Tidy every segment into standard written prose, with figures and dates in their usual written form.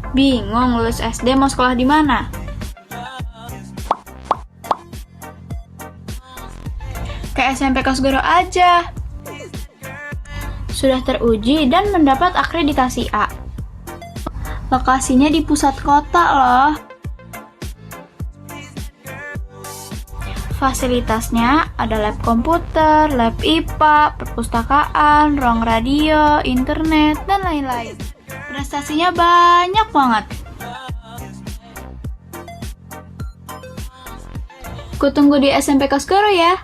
Bingung lulus SD mau sekolah di mana? Ke SMP Kosgoro aja. Sudah teruji dan mendapat akreditasi A. Lokasinya di pusat kota loh. Fasilitasnya ada lab komputer, lab IPA, perpustakaan, ruang radio, internet, dan lain-lain. Prestasinya banyak banget. Kutunggu di SMP Kosgoro ya.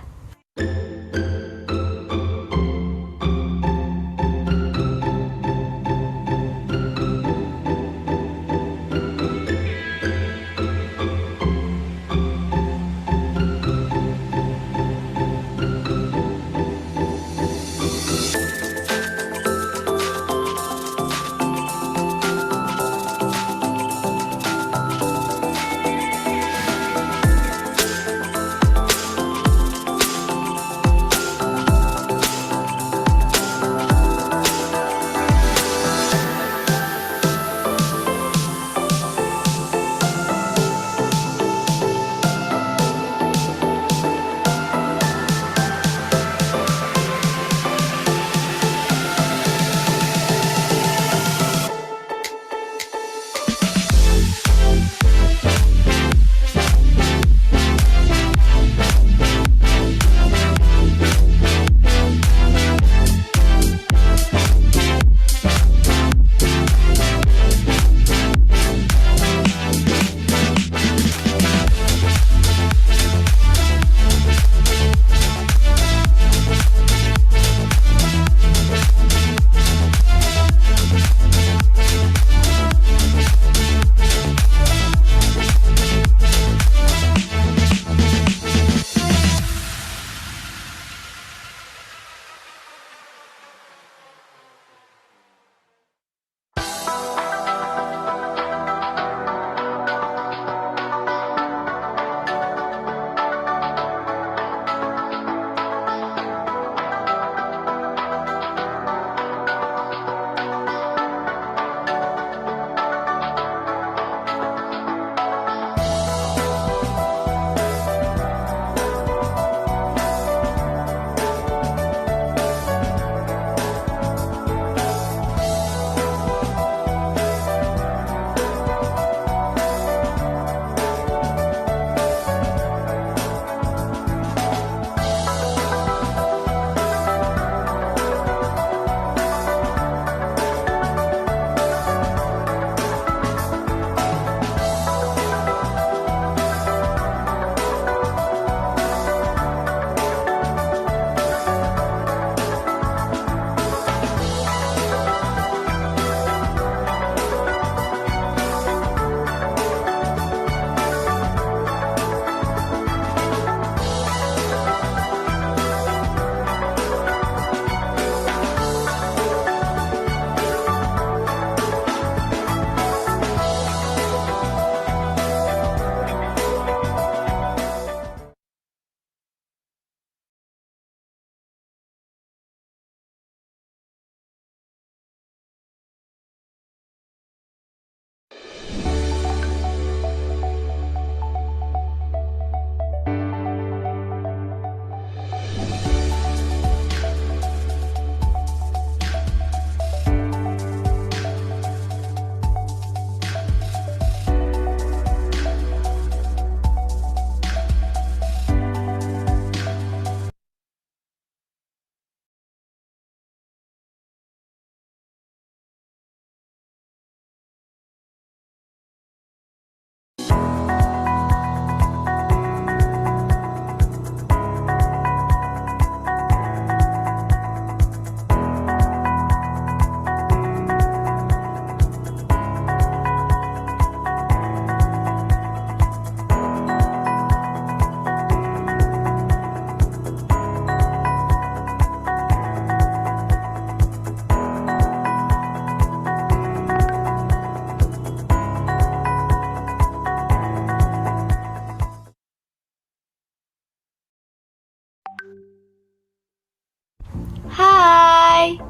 Hai.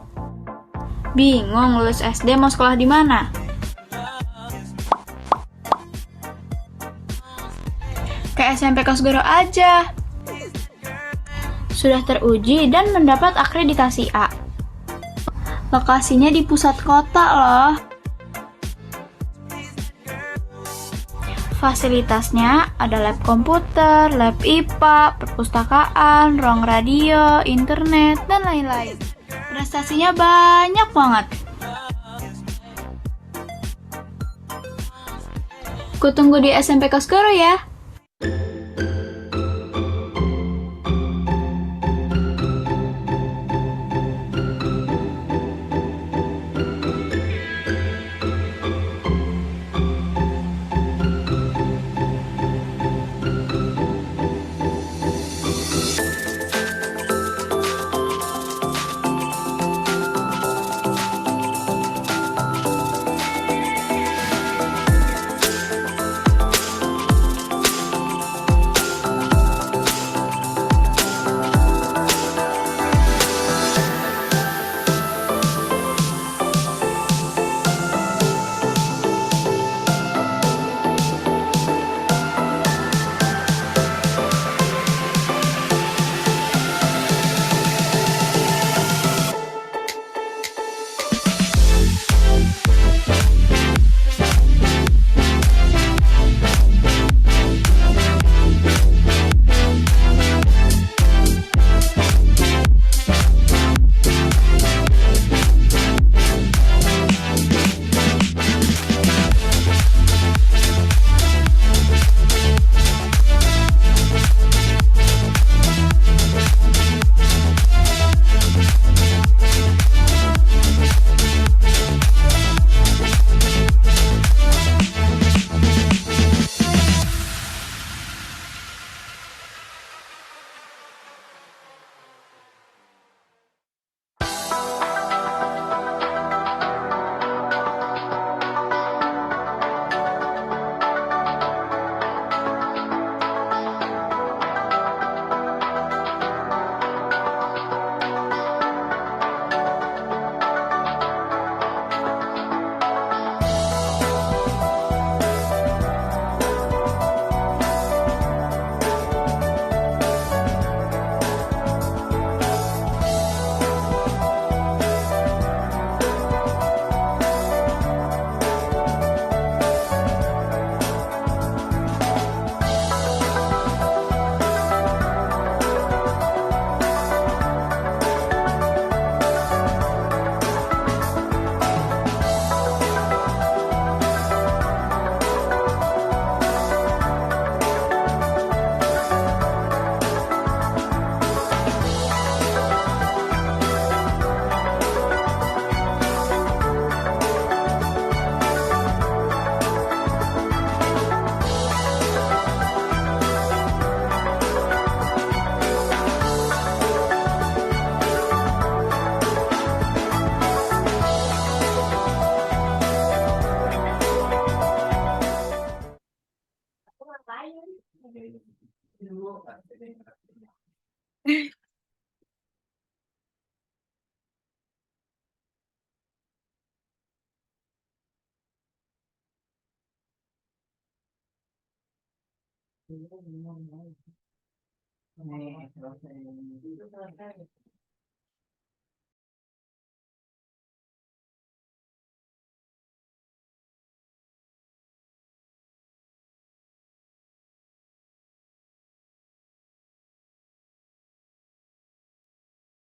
Bingung lulus SD mau sekolah di mana? SMP Kosgoro aja. Sudah teruji dan mendapat akreditasi A. Lokasinya di pusat kota loh. Fasilitasnya ada lab komputer, lab IPA, perpustakaan, ruang radio, internet, dan lain-lain. Prestasinya banyak banget. Kutunggu di SMP Kosgoro ya.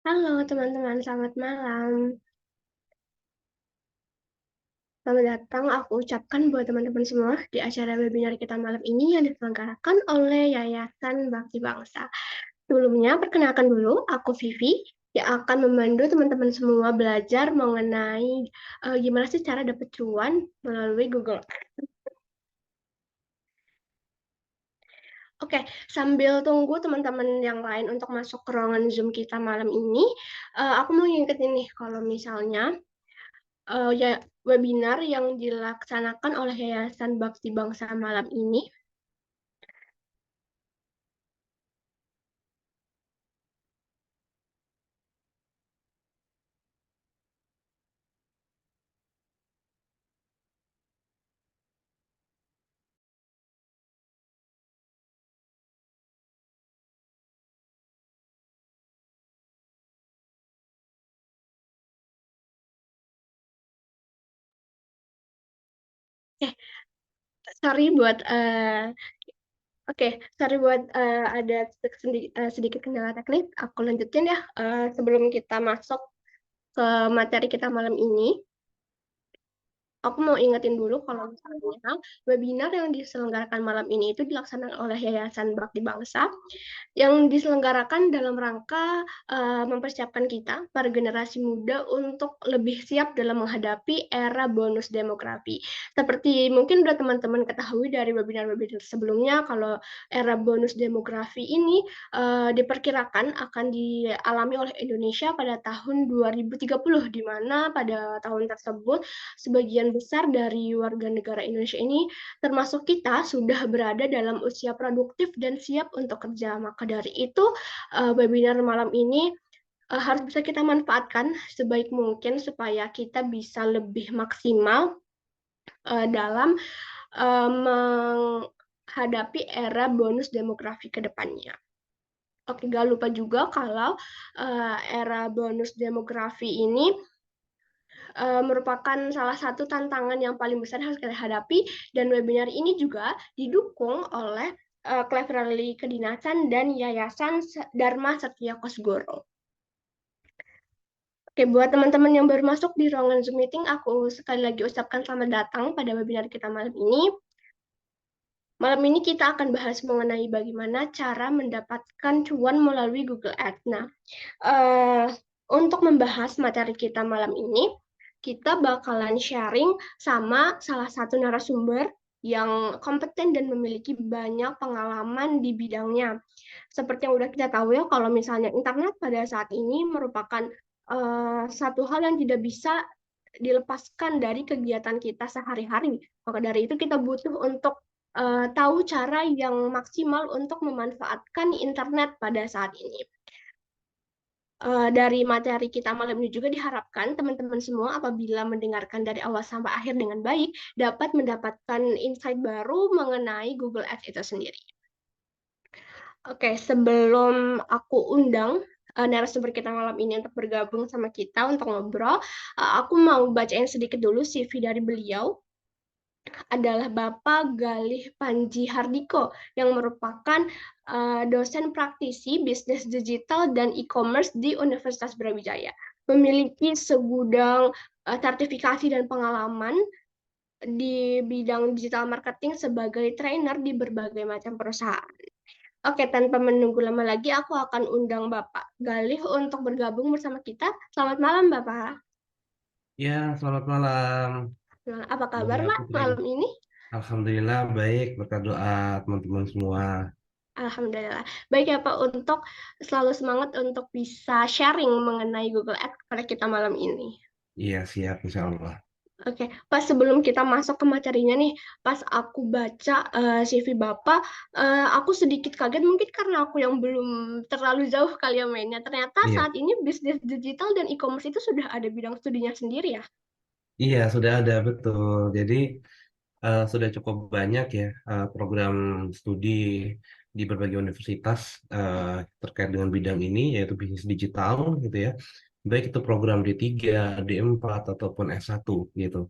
Halo teman-teman, selamat malam. Selamat datang aku ucapkan buat teman-teman semua di acara webinar kita malam ini yang diselenggarakan oleh Yayasan Bakti Bangsa. Sebelumnya, perkenalkan dulu, aku Vivi yang akan membantu teman-teman semua belajar mengenai gimana sih cara dapat cuan melalui Google. Oke, sambil tunggu teman-teman yang lain untuk masuk ke ruangan Zoom kita malam ini, aku mau ngingetin nih kalau misalnya ya webinar yang dilaksanakan oleh Yayasan Bakti Bangsa malam ini Eh, sorry buat oke, sorry buat ada sedikit kendala teknis. Aku lanjutin ya sebelum kita masuk ke materi kita malam ini. Aku mau ingetin dulu kalau misalnya webinar yang diselenggarakan malam ini itu dilaksanakan oleh Yayasan Bakti Bangsa yang diselenggarakan dalam rangka mempersiapkan kita, para generasi muda, untuk lebih siap dalam menghadapi era bonus demografi. Seperti mungkin udah teman-teman ketahui dari webinar-webinar sebelumnya, kalau era bonus demografi ini diperkirakan akan dialami oleh Indonesia pada tahun 2030, di mana pada tahun tersebut sebagian besar dari warga negara Indonesia ini, termasuk kita, sudah berada dalam usia produktif dan siap untuk kerja. Maka dari itu, webinar malam ini harus bisa kita manfaatkan sebaik mungkin supaya kita bisa lebih maksimal dalam menghadapi era bonus demografi ke depannya. Oke, gak lupa juga kalau era bonus demografi ini merupakan salah satu tantangan yang paling besar yang harus kita hadapi, dan webinar ini juga didukung oleh Cleverly Kedinasan dan Yayasan Dharma Setia Kosgoro. Oke, buat teman-teman yang baru masuk di ruangan Zoom meeting, aku sekali lagi ucapkan selamat datang pada webinar kita malam ini. Malam ini kita akan bahas mengenai bagaimana cara mendapatkan cuan melalui Google Ads. Nah, untuk membahas materi kita malam ini, kita bakalan sharing sama salah satu narasumber yang kompeten dan memiliki banyak pengalaman di bidangnya. Seperti yang udah kita tahu ya, kalau misalnya internet pada saat ini merupakan satu hal yang tidak bisa dilepaskan dari kegiatan kita sehari-hari. Maka dari itu kita butuh untuk tahu cara yang maksimal untuk memanfaatkan internet pada saat ini. Dari materi kita malam ini juga diharapkan teman-teman semua apabila mendengarkan dari awal sampai akhir dengan baik, dapat mendapatkan insight baru mengenai Google Ads itu sendiri. Oke, sebelum aku undang narasumber kita malam ini untuk bergabung sama kita untuk ngobrol, aku mau bacain sedikit dulu CV dari beliau. Adalah Bapak Galih Panji Hardiko, yang merupakan dosen praktisi bisnis digital dan e-commerce di Universitas Brawijaya. Memiliki segudang sertifikasi dan pengalaman di bidang digital marketing sebagai trainer di berbagai macam perusahaan. Oke, tanpa menunggu lama lagi, aku akan undang Bapak Galih untuk bergabung bersama kita. Selamat malam, Bapak. Ya, selamat malam. Nah, apa kabar, Ya, Pak, Putri. malam ini? Alhamdulillah baik, berkat doa teman-teman semua. Alhamdulillah. Baik ya Pak, untuk selalu semangat untuk bisa sharing mengenai Google Ads kepada kita malam ini. Iya, siap insya Allah. Oke, Pas sebelum kita masuk ke materinya nih, pas aku baca CV Bapak, aku sedikit kaget mungkin karena aku yang belum terlalu jauh kali ya mainnya. Ternyata Iya, saat ini bisnis digital dan e-commerce itu sudah ada bidang studinya sendiri ya. iya sudah ada betul. Jadi sudah cukup banyak ya program studi di berbagai universitas terkait dengan bidang ini, yaitu bisnis digital gitu ya. Baik itu program D3, D4 ataupun S1 gitu.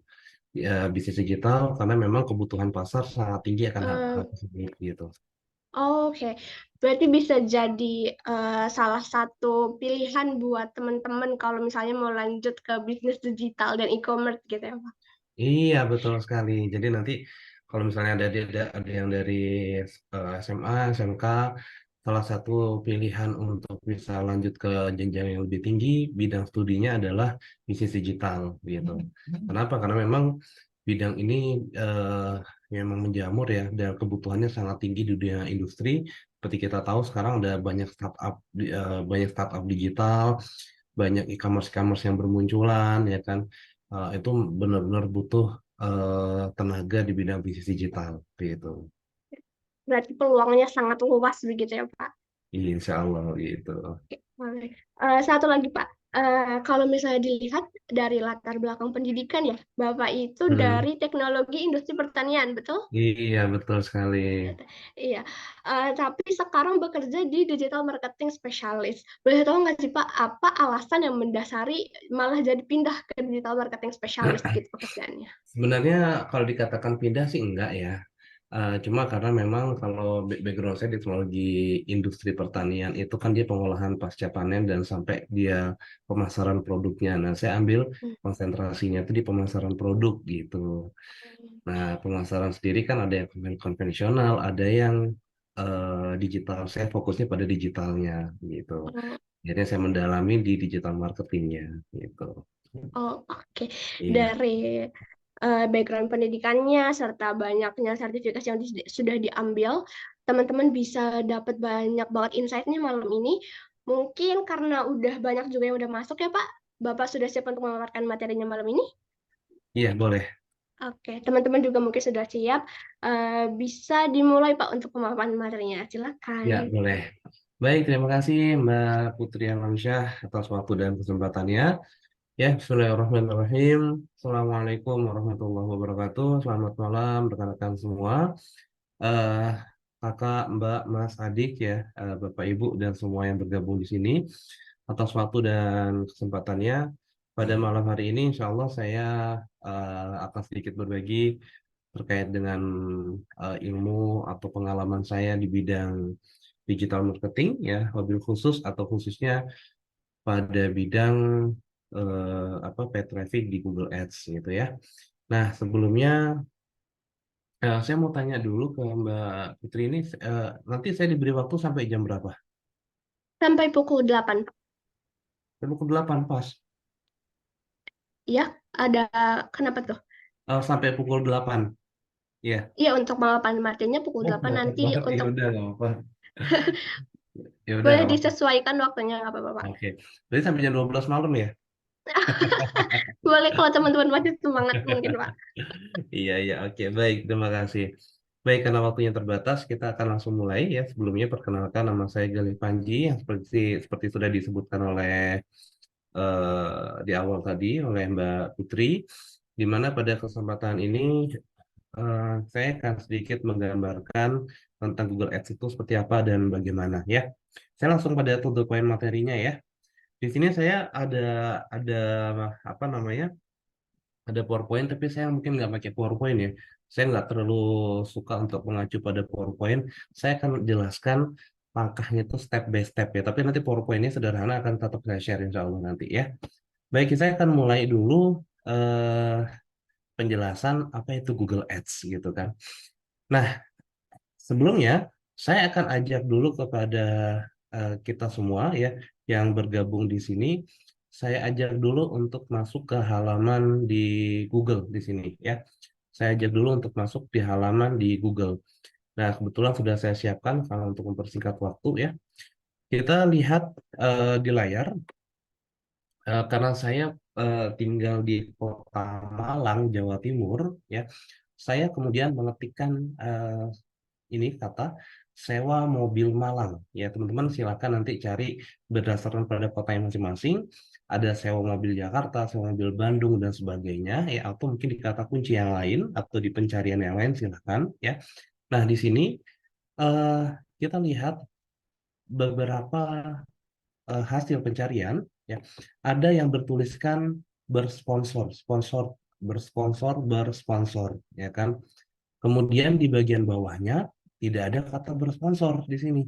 Ya, bisnis digital karena memang kebutuhan pasar sangat tinggi akan hal Eh, tersebut gitu. Oke, berarti bisa jadi salah satu pilihan buat teman-teman kalau misalnya mau lanjut ke bisnis digital dan e-commerce gitu ya, Pak. Iya betul sekali. Jadi nanti kalau misalnya ada yang dari SMA, SMK, salah satu pilihan untuk bisa lanjut ke jenjang yang lebih tinggi, bidang studinya adalah bisnis digital gitu. Kenapa? Karena memang bidang ini memang menjamur ya, dan kebutuhannya sangat tinggi di dunia industri. Seperti kita tahu sekarang ada banyak startup digital, banyak e-commerce yang bermunculan ya kan. Itu benar-benar butuh tenaga di bidang bisnis digital gitu. Berarti peluangnya sangat luas begitu ya, Pak. Insya Allah gitu. Oke, boleh. Satu lagi, Pak. Kalau misalnya dilihat dari latar belakang pendidikan ya, Bapak itu Hmm, dari teknologi industri pertanian, betul? iya betul sekali. Iya. Tapi sekarang bekerja di digital marketing specialist. Boleh tahu nggak sih Pak, apa alasan yang mendasari malah jadi pindah ke digital marketing specialist gitu pekerjaannya? Sebenarnya kalau dikatakan pindah sih enggak ya. Cuma karena memang kalau background saya di teknologi industri pertanian itu kan dia pengolahan pasca panen dan sampai dia pemasaran produknya. Nah, saya ambil Hmm. konsentrasinya itu di pemasaran produk gitu. Nah, pemasaran sendiri kan ada yang konvensional, ada yang digital. Saya fokusnya pada digitalnya gitu. Oh, Jadi saya mendalami di digital marketingnya gitu. oh, oke. Iya. Dari background pendidikannya serta banyaknya sertifikasi yang sudah diambil, teman-teman bisa dapat banyak banget insight-nya malam ini. Mungkin karena udah banyak juga yang udah masuk ya Pak, Bapak sudah siap untuk memaparkan materinya malam ini? Iya, boleh. Oke, teman-teman juga mungkin sudah siap. Bisa dimulai Pak untuk pemaparan materinya. Silakan. Ya, boleh. Baik, terima kasih Mbak Putri Alamsyah atas waktu dan kesempatannya. Ya, bismillahirrahmanirrahim. Assalamualaikum warahmatullahi wabarakatuh. Selamat malam rekan-rekan semua. Eh, Kakak, Mbak, Mas, Adik ya, Bapak, Ibu dan semua yang bergabung di sini atas waktu dan kesempatannya. Pada malam hari ini, insya Allah saya akan sedikit berbagi terkait dengan ilmu atau pengalaman saya di bidang digital marketing ya, mobil khusus atau khususnya pada bidang apa paid traffic di Google Ads gitu ya. Nah, sebelumnya saya mau tanya dulu ke Mbak Putri ini nanti saya diberi waktu sampai jam berapa? Sampai pukul 8. Sampai pukul 8 pas. Ya, ada kenapa tuh? Sampai pukul 8. Iya. Iya, untuk pemaparan materinya pukul Oh, 8 mepet nanti banget. Ya untuk udah nggak apa-apa. Ya udah boleh nggak apa-apa. disesuaikan waktunya nggak apa-apa, Pak. Oke. Berarti sampai jam 12 malam ya? Boleh kalau teman-teman masih semangat mungkin, Pak. Iya, iya, oke, baik, terima kasih. Baik, karena waktunya terbatas, kita akan langsung mulai ya. Sebelumnya perkenalkan nama saya Galih Panji, yang seperti sudah disebutkan oleh di awal tadi oleh Mbak Putri, di mana pada kesempatan ini saya akan sedikit menggambarkan tentang Google Ads itu seperti apa dan bagaimana ya. Saya langsung pada to the point materinya ya. Di sini saya ada apa namanya? Ada PowerPoint, tapi saya mungkin nggak pakai PowerPoint ya. Saya nggak terlalu suka untuk mengacu pada PowerPoint. Saya akan jelaskan langkahnya itu step by step ya. Tapi nanti PowerPoint-nya sederhana akan tetap saya share insya Allah nanti ya. Baik, saya akan mulai dulu eh, penjelasan apa itu Google Ads gitu kan. Nah, sebelumnya saya akan ajak dulu kepada kita semua ya yang bergabung di sini. Saya ajak dulu untuk masuk ke halaman di Google di sini ya. Saya ajak dulu untuk masuk di halaman di Google. Nah, kebetulan sudah saya siapkan kalau untuk mempersingkat waktu ya. Kita lihat di layar karena saya tinggal di Kota Malang, Jawa Timur ya. Saya kemudian mengetikkan ini kata sewa mobil Malang. Ya, teman-teman silakan nanti cari berdasarkan pada kota yang masing-masing. Ada sewa mobil Jakarta, sewa mobil Bandung dan sebagainya ya, atau mungkin di kata kunci yang lain atau di pencarian yang lain silakan ya. Nah, di sini eh, kita lihat beberapa hasil pencarian ya. Ada yang bertuliskan bersponsor, sponsor, bersponsor, bersponsor ya kan. Kemudian di bagian bawahnya tidak ada kata bersponsor di sini.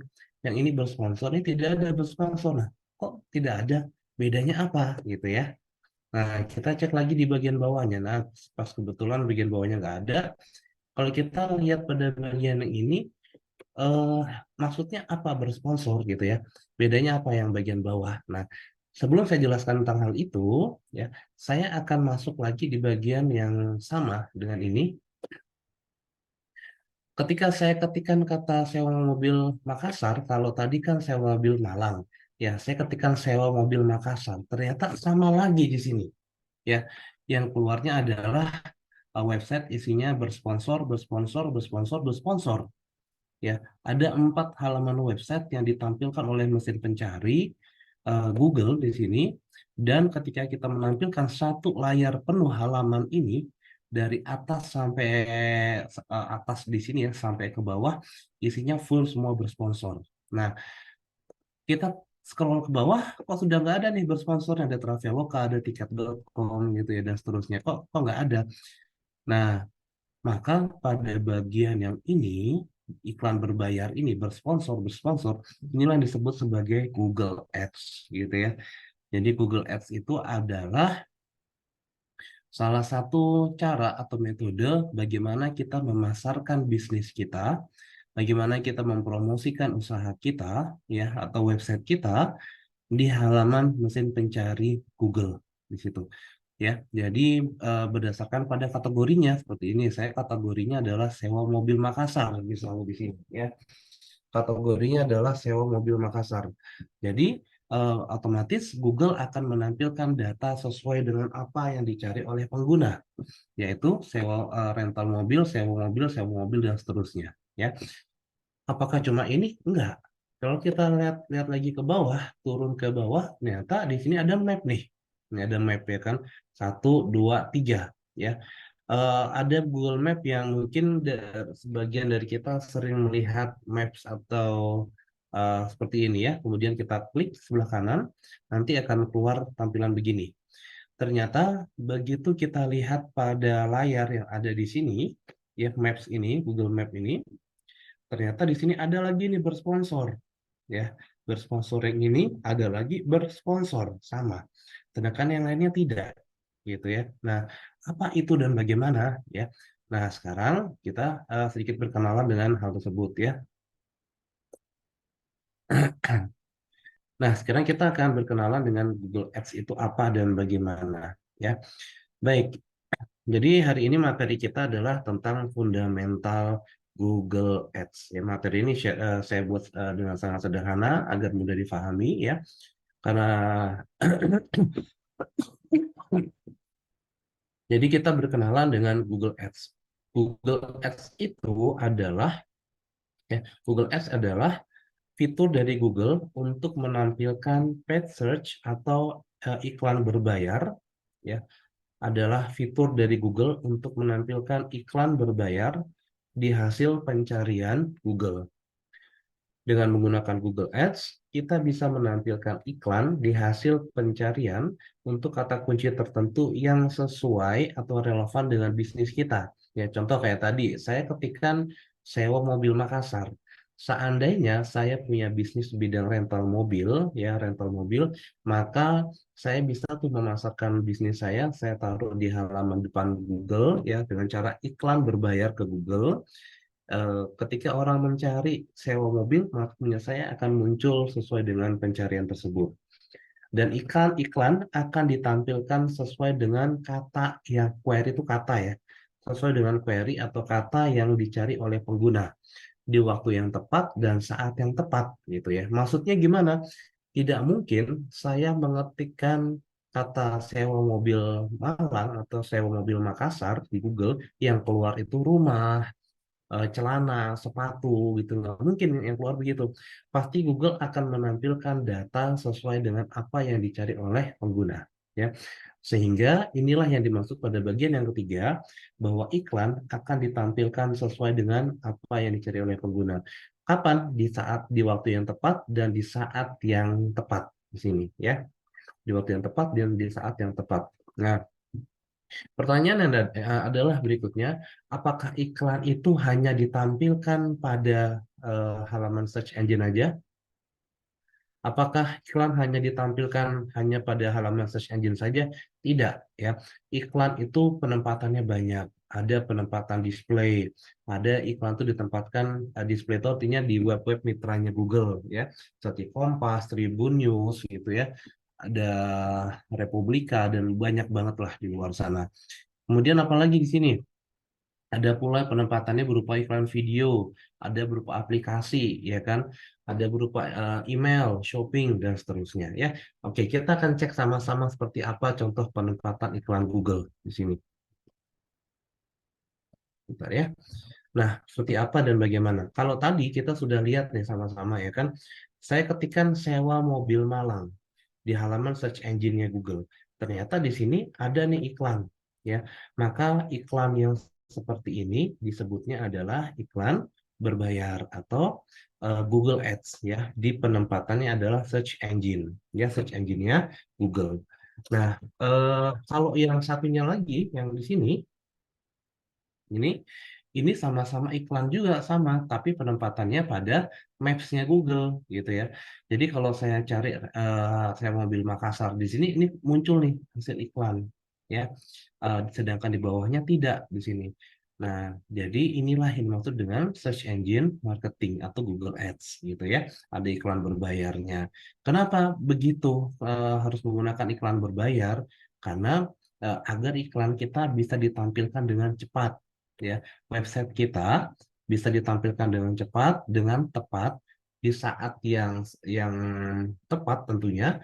Yang ini bersponsor, ini tidak ada bersponsor. Nah, kok tidak ada? Bedanya apa gitu ya? Nah, kita cek lagi di bagian bawahnya. Nah, pas kebetulan bagian bawahnya nggak ada. Kalau kita lihat pada bagian yang ini, eh, maksudnya apa bersponsor gitu ya? Bedanya apa yang bagian bawah? Nah, sebelum saya jelaskan tentang hal itu, ya, saya akan masuk lagi di bagian yang sama dengan ini. Ketika saya ketikkan kata sewa mobil Makassar, kalau tadi kan sewa mobil Malang, ya saya ketikkan sewa mobil Makassar, ternyata sama lagi di sini, ya. Yang keluarnya adalah website isinya bersponsor, bersponsor, bersponsor, bersponsor. Ya, ada 4 halaman website yang ditampilkan oleh mesin pencari Google di sini, dan ketika kita menampilkan satu layar penuh halaman ini dari atas sampai atas di sini ya sampai ke bawah, isinya full semua bersponsor. Nah, kita scroll ke bawah, kok sudah nggak ada nih bersponsor, ada Traveloka, ada tiket.com gitu ya, dan seterusnya. Kok nggak ada? Nah, maka pada bagian yang ini, iklan berbayar ini, bersponsor, inilah yang disebut sebagai Google Ads gitu ya. Jadi Google Ads itu adalah salah satu cara atau metode bagaimana kita memasarkan bisnis kita, bagaimana kita mempromosikan usaha kita ya atau website kita di halaman mesin pencari Google di situ. Ya, jadi berdasarkan pada kategorinya seperti ini, saya kategorinya adalah sewa mobil Makassar misalnya di sini ya. Kategorinya adalah sewa mobil Makassar. Jadi otomatis Google akan menampilkan data sesuai dengan apa yang dicari oleh pengguna, yaitu sewa rental mobil, sewa mobil dan seterusnya. Ya, apakah cuma ini? Enggak. Kalau kita lihat lagi ke bawah, turun ke bawah, ternyata di sini ada map nih. Ini ada map ya kan, 1, 2, 3 ya. Ada Google Map yang mungkin sebagian dari kita sering melihat maps atau seperti ini ya. Kemudian kita klik sebelah kanan, nanti akan keluar tampilan begini. Ternyata begitu kita lihat pada layar yang ada di sini, ya Maps ini, Google Map ini, ternyata di sini ada lagi nih bersponsor, ya bersponsor yang ini ada lagi bersponsor sama, sedangkan yang lainnya tidak, gitu ya. Nah, apa itu dan bagaimana ya? Nah, sekarang kita sedikit berkenalan dengan hal tersebut ya. Nah, sekarang kita akan berkenalan dengan Google Ads itu apa dan bagaimana ya. Baik, jadi hari ini materi kita adalah tentang fundamental Google Ads. Ya, materi ini saya buat dengan sangat sederhana agar mudah difahami ya. Karena jadi kita berkenalan dengan Google Ads. Google Ads itu adalah Google Ads adalah fitur dari Google untuk menampilkan paid search atau iklan berbayar ya, adalah fitur dari Google untuk menampilkan iklan berbayar di hasil pencarian Google. Dengan menggunakan Google Ads, kita bisa menampilkan iklan di hasil pencarian untuk kata kunci tertentu yang sesuai atau relevan dengan bisnis kita. Ya, contoh kayak tadi, saya ketikkan sewa mobil Makassar. Seandainya saya punya bisnis di bidang rental mobil, ya rental mobil, maka saya bisa tuh memasarkan bisnis saya taruh di halaman depan Google, ya dengan cara iklan berbayar ke Google. Ketika orang mencari sewa mobil, maka punya saya akan muncul sesuai dengan pencarian tersebut. Dan iklan akan ditampilkan sesuai dengan kata yang query itu kata ya, sesuai dengan query atau kata yang dicari oleh pengguna di waktu yang tepat dan saat yang tepat gitu ya. Maksudnya gimana? Tidak mungkin saya mengetikkan kata sewa mobil Malang atau sewa mobil Makassar di Google yang keluar itu rumah, celana, sepatu gitu, nggak mungkin yang keluar begitu. Pasti Google akan menampilkan data sesuai dengan apa yang dicari oleh pengguna, ya. Sehingga inilah yang dimaksud pada bagian yang ketiga, bahwa iklan akan ditampilkan sesuai dengan apa yang dicari oleh pengguna. Kapan? Di waktu yang tepat dan di saat yang tepat di sini, ya. Di waktu yang tepat dan di saat yang tepat. Nah, pertanyaan adalah berikutnya, apakah iklan itu hanya ditampilkan pada halaman search engine aja? Apakah iklan hanya ditampilkan hanya pada halaman search engine saja? Tidak, ya. Iklan itu penempatannya banyak. Ada penempatan display, ada iklan itu ditempatkan display itu artinya di web-web mitranya Google, ya, seperti Kompas, Tribun News, gitu ya. Ada Republika dan banyak banget lah di luar sana. Kemudian apalagi di sini? Ada pula penempatannya berupa iklan video, ada berupa aplikasi, ya kan? Ada berupa email, shopping, dan seterusnya, ya. Oke, kita akan cek sama-sama seperti apa contoh penempatan iklan Google di sini. Bentar ya. Nah, seperti apa dan bagaimana? Kalau tadi kita sudah lihat nih sama-sama ya kan, saya ketikkan sewa mobil Malang. di halaman search engine-nya Google. Ternyata di sini ada nih iklan, ya. Maka iklan yang seperti ini disebutnya adalah iklan berbayar atau Google Ads, ya. Di penempatannya adalah search engine, ya, search engine-nya Google. Nah, kalau yang satunya lagi yang di sini ini sama-sama iklan juga sama, tapi penempatannya pada Maps-nya Google gitu ya. Jadi kalau saya cari saya mau ambil Makassar di sini, ini muncul nih hasil iklan ya. Sedangkan di bawahnya tidak di sini. Nah, jadi inilah yang dimaksud dengan search engine marketing atau Google Ads gitu ya. Ada iklan berbayarnya. Kenapa begitu harus menggunakan iklan berbayar? Karena agar iklan kita bisa ditampilkan dengan cepat ya, website kita bisa ditampilkan dengan cepat, dengan tepat di saat yang tepat tentunya,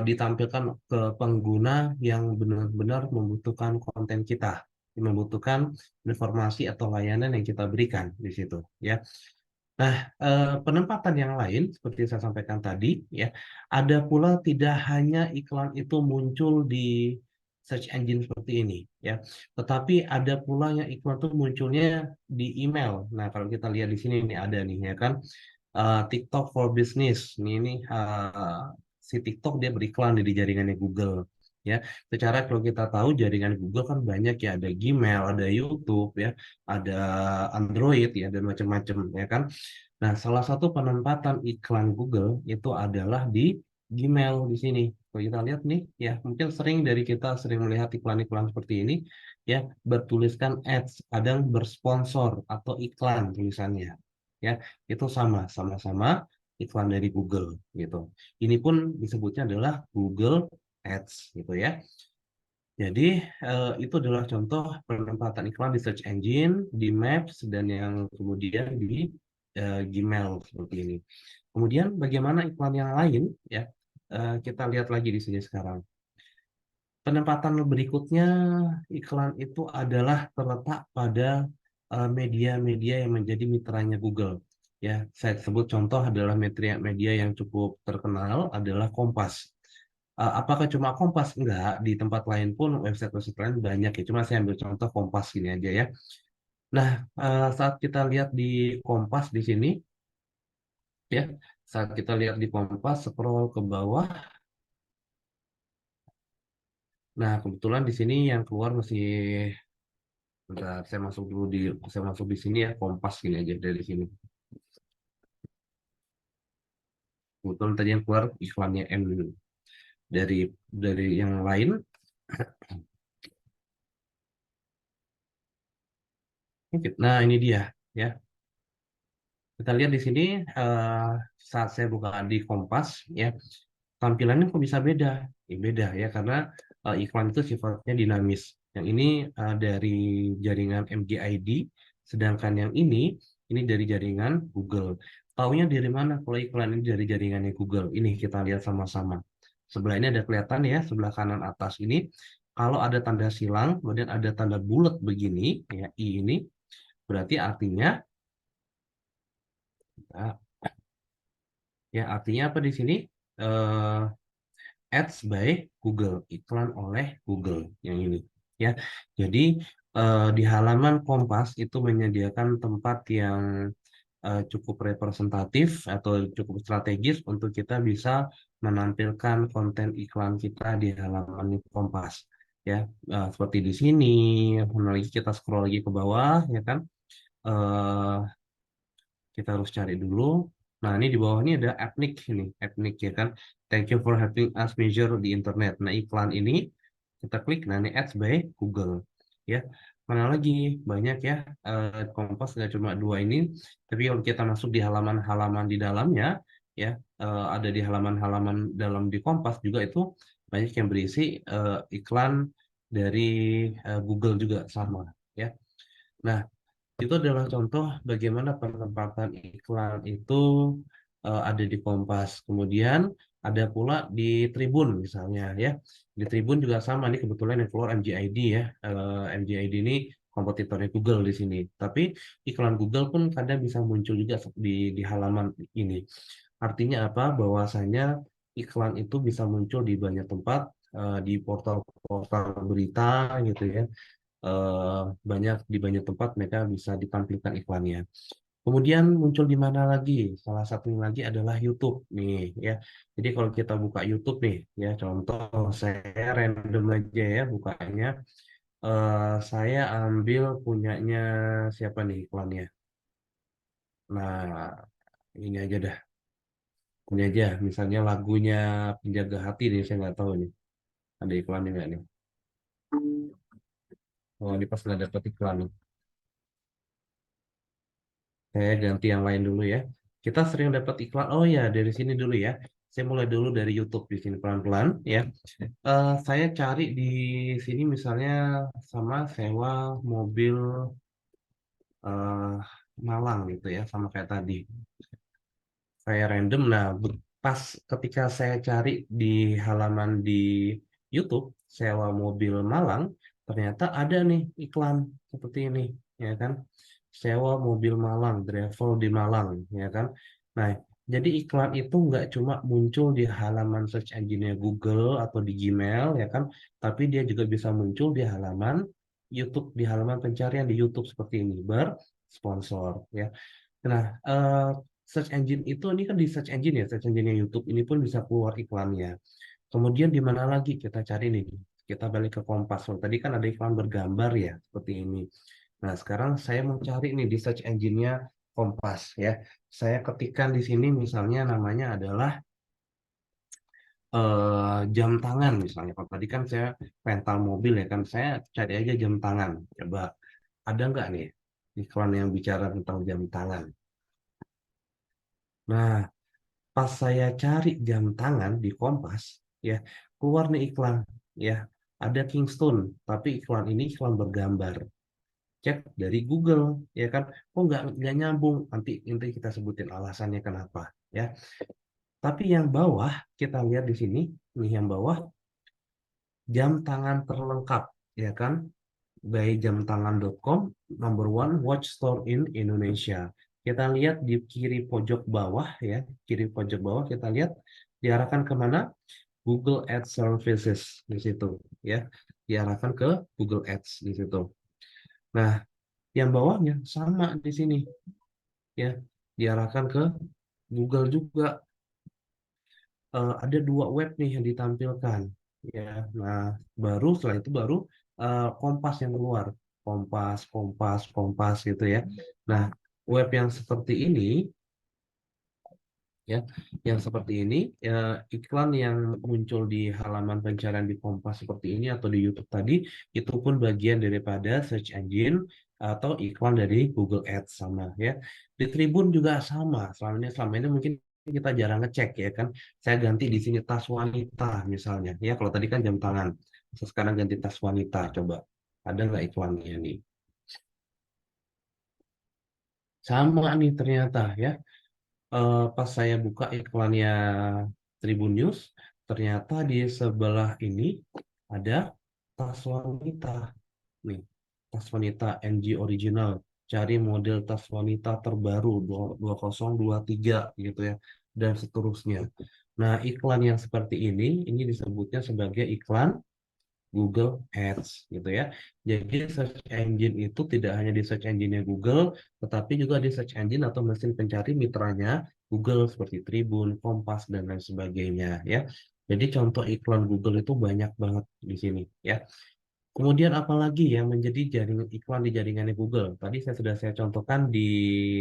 ditampilkan ke pengguna yang benar-benar membutuhkan konten kita, membutuhkan informasi atau layanan yang kita berikan di situ ya. Nah, penempatan yang lain seperti saya sampaikan tadi ya, ada pula tidak hanya iklan itu muncul di search engine seperti ini ya, tetapi ada pula yang iklan itu munculnya di email. Nah, kalau kita lihat di sini ini ada nih ya kan, TikTok for Business. Ini si TikTok dia beriklan di jaringannya Google ya. Secara kalau kita tahu jaringan Google kan banyak ya, ada Gmail, ada YouTube ya, ada Android ya, dan macam-macam ya kan. Nah, salah satu penempatan iklan Google itu adalah di Gmail di sini. Kalau kita lihat nih, ya mungkin sering dari kita sering melihat iklan-iklan seperti ini, ya bertuliskan ads, kadang bersponsor atau iklan tulisannya. Ya, itu sama-sama iklan dari Google gitu. Ini pun disebutnya adalah Google Ads gitu ya. Jadi itu adalah contoh penempatan iklan di search engine, di Maps, dan yang kemudian di Gmail seperti ini. Kemudian bagaimana iklan yang lain ya? Kita lihat lagi di sini sekarang. Penempatan berikutnya iklan itu adalah terletak pada media-media yang menjadi mitranya Google. Ya, saya sebut contoh adalah media yang cukup terkenal adalah Kompas. Apakah cuma Kompas? Enggak, di tempat lain pun website-website lain banyak ya. Cuma saya ambil contoh Kompas ini aja ya. Nah, saat kita lihat di Kompas di sini, ya, saat kita lihat di Kompas, scroll ke bawah. Nah, kebetulan di sini yang keluar masih, bentar, saya masuk di sini ya, Kompas gini aja dari sini. Kebetulan tadi yang keluar iklannya M dulu. Dari yang lain. Nah, ini dia ya. Kita lihat di sini saat saya buka di Kompas ya, tampilannya kok bisa beda? Beda ya karena iklan itu sifatnya dinamis. Yang ini dari jaringan MGID, sedangkan yang ini dari jaringan Google. Taunya dari mana kalau iklan ini dari jaringannya Google? Ini kita lihat sama-sama. Sebelah ini ada kelihatan ya, sebelah kanan atas ini. Kalau ada tanda silang, kemudian ada tanda bulat begini, ya I ini, berarti artinya, ya artinya apa di sini? Eh, Ads by Google, iklan oleh Google yang ini ya. Jadi di halaman Kompas itu menyediakan tempat yang cukup representatif atau cukup strategis untuk kita bisa menampilkan konten iklan kita di halaman Kompas ya. Seperti di sini, lagi kita scroll lagi ke bawah ya kan. Eh, kita harus cari dulu. Nah, ini di bawah ini ada Ethnic ini, Ethnic ya kan. Thank you for helping us measure di internet. Nah, iklan ini kita klik, nah ini ads by Google ya. Mana lagi banyak ya, Kompas nggak cuma dua ini, tapi kalau kita masuk di halaman-halaman di dalamnya ya, ada di halaman-halaman dalam di Kompas juga itu banyak yang berisi iklan dari Google juga sama ya. Nah, itu adalah contoh bagaimana penempatan iklan itu ada di Kompas. Kemudian ada pula di Tribun misalnya ya. Di Tribun juga sama, ini kebetulan yang keluar MGID ya. MGID ini kompetitornya Google di sini. Tapi iklan Google pun kadang bisa muncul juga di halaman ini. Artinya apa? Bahwasanya iklan itu bisa muncul di banyak tempat, di portal-portal berita gitu ya. Di banyak tempat mereka bisa ditampilkan iklannya. Kemudian muncul di mana lagi? Salah satunya lagi adalah YouTube nih ya. Jadi kalau kita buka YouTube nih ya, contoh saya random aja ya bukanya. Saya ambil punyanya siapa nih iklannya? Nah, ini aja dah. Ini aja, misalnya lagunya Penjaga Hati nih, saya nggak tahu nih. Ada iklannya nggak nih? Oh, ini pas nggak dapet iklan nih. Saya ganti yang lain dulu ya. Kita sering dapat iklan. Oh ya, dari sini dulu ya. Saya mulai dulu dari YouTube di sini pelan-pelan ya. Saya cari di sini misalnya sama sewa mobil eh, Malang gitu ya, sama kayak tadi. Saya random. Nah, pas ketika saya cari di halaman di YouTube sewa mobil Malang, ternyata ada nih iklan seperti ini, ya kan? Sewa mobil Malang, travel di Malang, ya kan? Nah, jadi iklan itu nggak cuma muncul di halaman search engine-nya Google atau di Gmail, ya kan? Tapi dia juga bisa muncul di halaman YouTube, di halaman pencarian di YouTube seperti ini, bersponsor, ya. Nah, search engine itu ini kan di search engine ya, search engine YouTube ini pun bisa keluar iklannya. Kemudian di mana lagi kita cari nih? Kita balik ke Kompas. Oh, tadi kan ada iklan bergambar ya, seperti ini. Nah, sekarang saya mau cari nih di search engine-nya Kompas ya. Saya ketikkan di sini misalnya namanya adalah jam tangan misalnya. Kalau tadi kan saya rental mobil ya kan, saya cari aja jam tangan. Coba ada nggak nih iklan yang bicara tentang jam tangan? Nah, pas saya cari jam tangan di Kompas, ya keluar nih iklan, ya ada Kingston, tapi iklan ini iklan bergambar. Cek dari Google, ya kan? Kok nggak nyambung? Nanti kita sebutin alasannya kenapa, ya. Tapi yang bawah kita lihat di sini, nih yang bawah jam tangan terlengkap, ya kan? By jamtangan.com, number one watch store in Indonesia. Kita lihat di kiri pojok bawah ya, kiri pojok bawah kita lihat diarahkan kemana? Google Ads Services di situ ya, diarahkan ke Google Ads di situ. Nah, yang bawahnya sama di sini ya, diarahkan ke Google juga. Ada dua web nih yang ditampilkan ya. Nah, baru setelah itu baru Kompas yang keluar. Kompas, Kompas, Kompas gitu ya. Nah, web yang seperti ini ya, yang seperti ini ya, iklan yang muncul di halaman pencarian di Kompas seperti ini atau di YouTube tadi itu pun bagian daripada search engine atau iklan dari Google Ads sama ya. Di Tribun juga sama. Selama ini mungkin kita jarang ngecek ya kan. Saya ganti di sini tas wanita misalnya ya. Kalau tadi kan jam tangan, sekarang ganti tas wanita. Coba ada nggak iklannya nih? Sama nih ternyata ya. Pas saya buka iklannya Tribun News, ternyata di sebelah ini ada tas wanita. Nih, tas wanita NG original. Cari model tas wanita terbaru 2023 gitu ya. Dan seterusnya. Nah, iklan yang seperti ini disebutnya sebagai iklan Google Ads gitu ya. Jadi search engine itu tidak hanya di search engine-nya Google, tetapi juga di search engine atau mesin pencari mitranya Google seperti Tribun, Kompas dan lain sebagainya ya. Jadi contoh iklan Google itu banyak banget di sini ya. Kemudian apalagi yang menjadi jaringan iklan di jaringannya Google? Tadi sudah saya contohkan di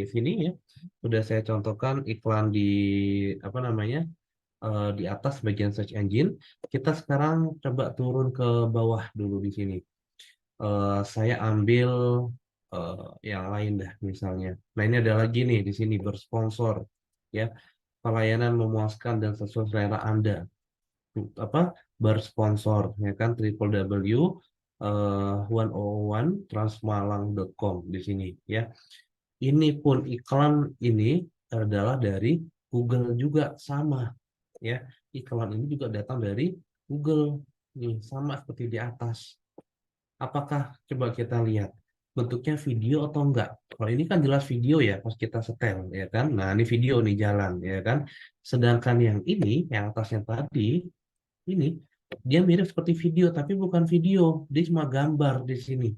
sini ya. Sudah saya contohkan iklan di apa namanya? Di atas bagian search engine. Kita sekarang coba turun ke bawah dulu di sini. Saya ambil yang lain dah misalnya. Nah ini ada lagi nih di sini bersponsor ya, pelayanan memuaskan dan sesuai selera Anda. Apa bersponsor ya kan, www 101transmalang.com di sini ya. Ini pun iklan ini adalah dari Google juga sama ya. Iklan ini juga datang dari Google nih, sama seperti di atas. Apakah coba kita lihat bentuknya video atau enggak. Kalau ini kan jelas video ya pas kita setel ya kan. Nah, ini video nih jalan ya kan. Sedangkan yang ini yang atasnya tadi ini dia mirip seperti video tapi bukan video, dia cuma gambar di sini.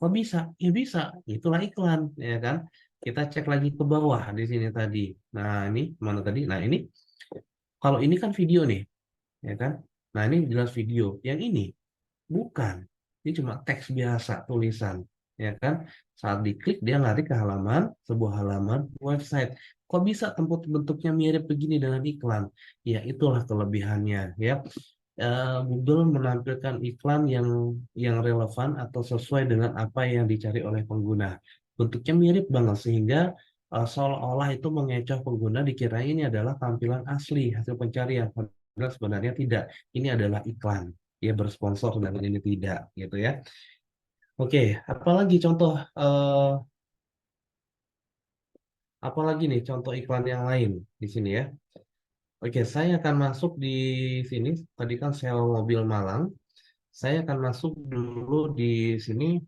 Kok bisa? Ya bisa, itulah iklan ya kan. Kita cek lagi ke bawah di sini tadi. Nah, ini mana tadi? Nah, ini kalau ini kan video nih, ya kan? Nah, ini jelas video. Yang ini bukan. Ini cuma teks biasa, tulisan. Ya kan? Saat diklik, dia lari ke halaman, sebuah halaman website. Kok bisa tempat bentuknya mirip begini dengan iklan? Ya, itulah kelebihannya. Ya, Google menampilkan iklan yang relevan atau sesuai dengan apa yang dicari oleh pengguna. Bentuknya mirip banget, sehingga seolah-olah itu mengecoh pengguna dikira ini adalah tampilan asli hasil pencarian. Padahal sebenarnya tidak. Ini adalah iklan. Dia bersponsor sedangkan ini tidak, gitu ya. Oke, apalagi contoh apalagi nih contoh iklan yang lain di sini ya. Oke, saya akan masuk di sini. Tadi kan sel mobil Malang. Saya akan masuk dulu di sini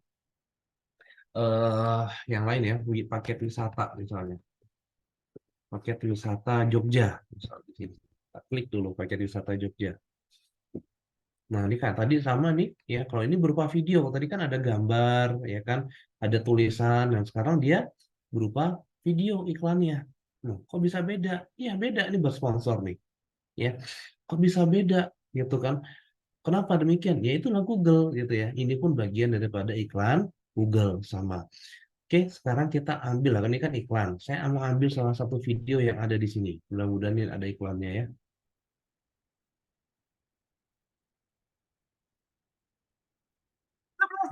yang lain ya, paket wisata misalnya. Paket wisata Jogja misalnya di sini. Kita klik dulu paket wisata Jogja. Nah, ini kan tadi sama nih ya. Kalau ini berupa video, tadi kan ada gambar ya kan, ada tulisan dan sekarang dia berupa video iklannya. Nah, kok bisa beda? Iya, beda ini bersponsor nih. Ya. Kok bisa beda gitu kan? Kenapa demikian? Ya itulah Google gitu ya. Ini pun bagian daripada iklan Google sama. Oke, sekarang kita ambil lah. Ini kan iklan. Saya mau ambil salah satu video yang ada di sini. Mudah-mudahan ini ada iklannya ya.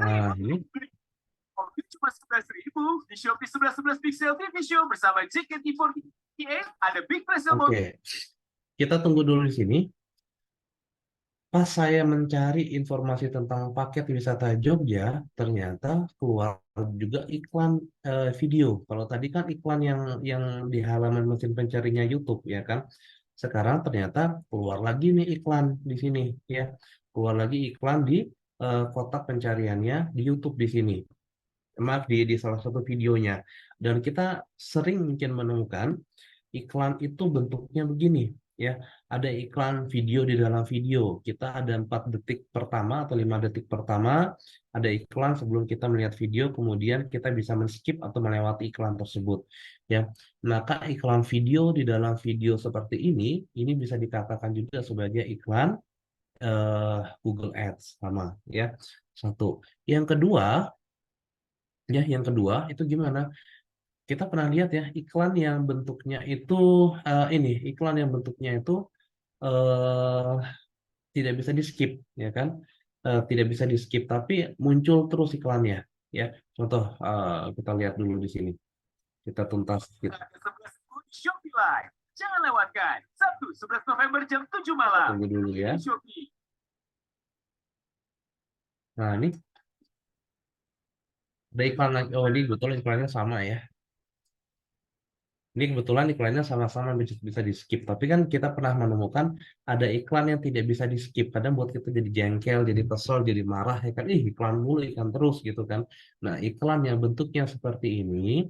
Nah, ini. Mobil cuma 11.000 di Shopee 11 Pixel TV Show bersama JKT48 ada Big Presale Oke. Kita tunggu dulu di sini. Pas saya mencari informasi tentang paket wisata Jogja, ternyata keluar juga iklan video. Kalau tadi kan iklan yang di halaman mesin pencarinya YouTube ya kan. Sekarang ternyata keluar lagi nih iklan di sini ya. Keluar lagi iklan di kotak pencariannya di YouTube di sini. Maaf di salah satu videonya. Dan kita sering mungkin menemukan iklan itu bentuknya begini ya. Ada iklan video di dalam video. Kita ada 4 detik pertama atau 5 detik pertama ada iklan sebelum kita melihat video, kemudian kita bisa men-skip atau melewati iklan tersebut ya. Maka iklan video di dalam video seperti ini bisa dikatakan juga sebagai iklan Google Ads sama ya. Satu. Yang kedua itu gimana? Kita pernah lihat ya iklan yang bentuknya itu iklan yang bentuknya itu eh, tidak bisa di skip ya kan. Tidak bisa di skip tapi muncul terus iklannya ya. Contoh kita lihat dulu di sini, kita tuntas kita di Shopee Live. Jangan lewatkan. Sabtu 11 November jam 7 malam. tunggu dulu ya. Di Shopee. Nah, ini ada iklan lagi. Oh, ini betul iklannya sama ya. Ini kebetulan iklannya sama-sama bisa di skip, tapi kan kita pernah menemukan ada iklan yang tidak bisa di skip. Kadang buat kita jadi jengkel, jadi kesel, jadi marah ya kan, iklan mulu, iklan terus gitu kan. Nah, iklan yang bentuknya seperti ini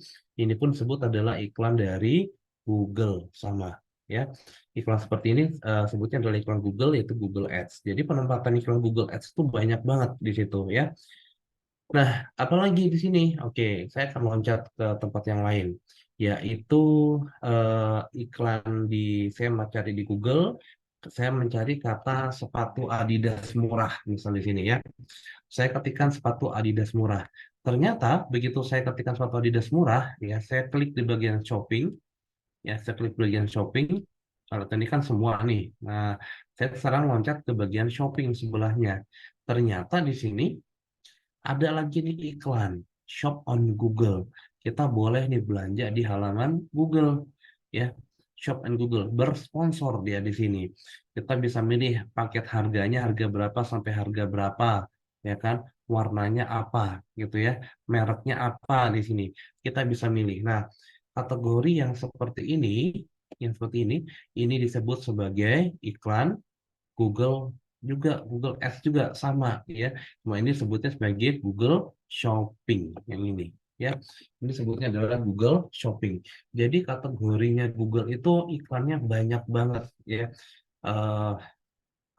pun disebut adalah iklan dari Google sama ya. Iklan seperti ini sebutnya adalah iklan Google, yaitu Google Ads. Jadi penempatan iklan Google Ads itu banyak banget di situ ya. Nah, apalagi di sini? Oke, saya akan loncat ke tempat yang lain, yaitu iklan saya mencari di Google, saya mencari kata sepatu Adidas murah, misalnya di sini ya. Saya ketikkan sepatu Adidas murah. Ternyata begitu saya ketikkan sepatu Adidas murah, ya saya klik di bagian shopping, ya saya klik bagian shopping. Kalau tadi kan semua nih. Nah, saya sekarang loncat ke bagian shopping sebelahnya. Ternyata di sini ada lagi nih iklan shop on Google. Kita boleh nih belanja di halaman Google ya. Shop on Google bersponsor dia di sini. Kita bisa milih paket harganya harga berapa sampai harga berapa ya kan. Warnanya apa gitu ya. Mereknya apa di sini. Kita bisa milih. Nah, kategori yang seperti ini disebut sebagai iklan Google juga, Google Ads juga sama ya. Cuma ini sebutnya sebagai Google Shopping yang ini ya. Ini sebutnya adalah Google Shopping. Jadi kategorinya Google itu iklannya banyak banget ya. Eh,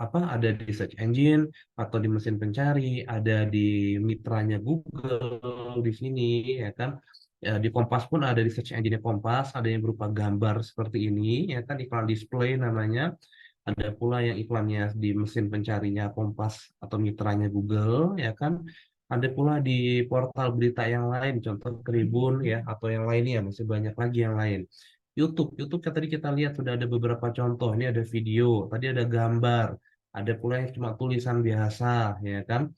ada di search engine atau di mesin pencari, ada di mitranya Google di sini ya kan. Ya, di Kompas pun ada di search engine Kompas, ada yang berupa gambar seperti ini ya kan, iklan display namanya. Ada pula yang iklannya di mesin pencarinya Kompas atau mitranya Google ya kan. Ada pula di portal berita yang lain, contoh Tribun ya atau yang lainnya, masih banyak lagi yang lain. YouTube kan tadi kita lihat sudah ada beberapa contoh. Ini ada video, tadi ada gambar, ada pula yang cuma tulisan biasa ya kan.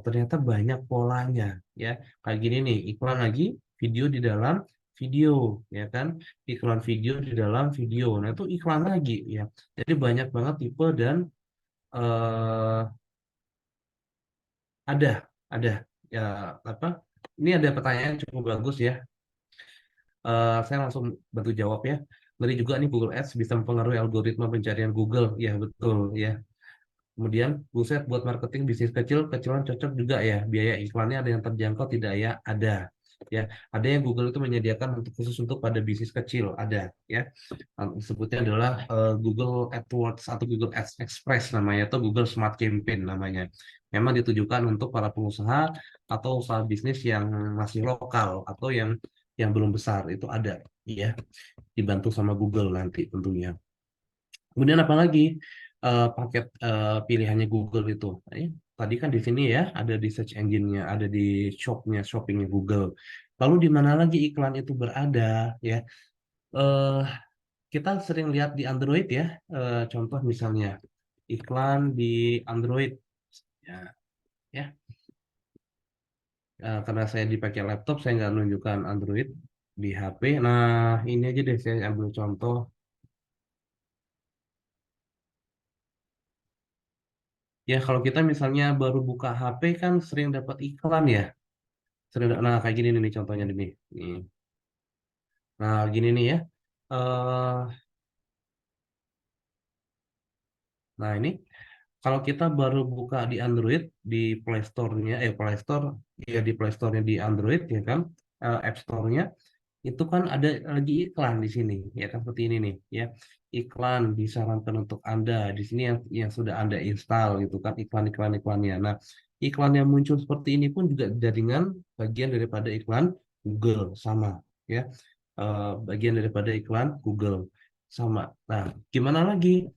Ternyata banyak polanya ya, kayak gini nih, iklan lagi, video di dalam video ya kan, iklan video di dalam video, nah itu iklan lagi ya. Jadi banyak banget tipe dan eh, ada ya apa, ini ada pertanyaan yang cukup bagus ya. Saya langsung bantu jawab ya. Ngeri juga nih, Google Ads bisa mempengaruhi algoritma pencarian Google. Ya betul ya. Kemudian, buset, buat marketing bisnis kecilan cocok juga ya. Biaya iklannya ada yang terjangkau tidak ya? Ada. Ya, ada yang Google itu menyediakan untuk khusus untuk pada bisnis kecil, ada ya. Disebutnya adalah Google AdWords atau Google Ads Express namanya, atau Google Smart Campaign namanya. Memang ditujukan untuk para pengusaha atau usaha bisnis yang masih lokal atau yang belum besar, itu ada ya. Dibantu sama Google nanti tentunya. Kemudian apalagi paket pilihannya Google itu. Tadi kan di sini ya, ada di search engine-nya, ada di shoppingnya Google. Lalu di mana lagi iklan itu berada ya? Eh, kita sering lihat di Android ya. Contoh misalnya iklan di Android ya, ya. Karena saya dipakai laptop, saya nggak menunjukkan Android di HP. Nah, ini aja deh saya ambil contoh. Ya, kalau kita misalnya baru buka HP kan sering dapat iklan ya. Nah, kayak gini nih contohnya nih. Nih. Nah, gini nih ya. Eh, nah, ini kalau kita baru buka di Android, di Play Store-nya, Play Store, ya di Play Store-nya di Android ya kan, App Store-nya, itu kan ada lagi iklan di sini, ya kan, seperti ini nih, ya. Iklan disarankan untuk Anda, di sini yang sudah Anda install gitu kan, iklannya. Nah, iklan yang muncul seperti ini pun juga jaringan bagian daripada iklan Google, sama, ya. Bagian daripada iklan Google, sama. Nah, gimana lagi?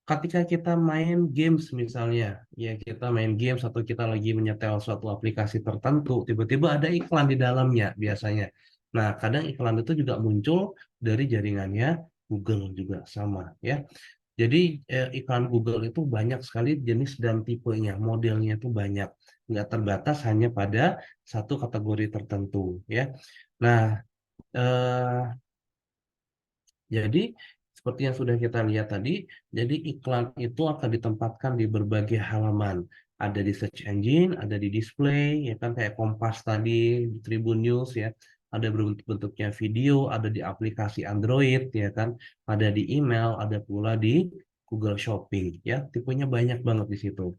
Ketika kita main games misalnya, ya kita main games atau kita lagi menyetel suatu aplikasi tertentu, tiba-tiba ada iklan di dalamnya biasanya. Nah, kadang iklan itu juga muncul dari jaringannya Google juga sama ya. Jadi iklan Google itu banyak sekali jenis dan tipenya, modelnya itu banyak, nggak terbatas hanya pada satu kategori tertentu ya. Nah, eh, jadi, seperti yang sudah kita lihat tadi, jadi iklan itu akan ditempatkan di berbagai halaman. Ada di search engine, ada di display, ya kan, kayak Kompas tadi, di Tribun News ya. Ada bentuknya video, ada di aplikasi Android, ya kan, ada di email, ada pula di Google Shopping, ya. Tipenya banyak banget di situ.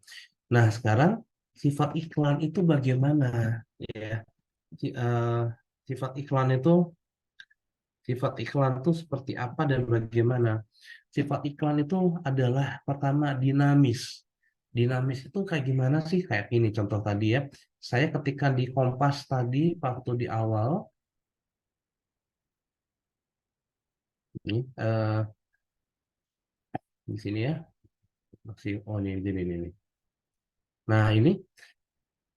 Nah, sekarang sifat iklan itu bagaimana, ya? Sifat iklan itu Sifat iklan itu seperti apa dan bagaimana? Sifat iklan itu adalah pertama dinamis. Dinamis itu kayak gimana sih? Kayak ini contoh tadi ya. Saya ketika di Kompas tadi waktu di awal, ini di sini ya. Ini. Nah ini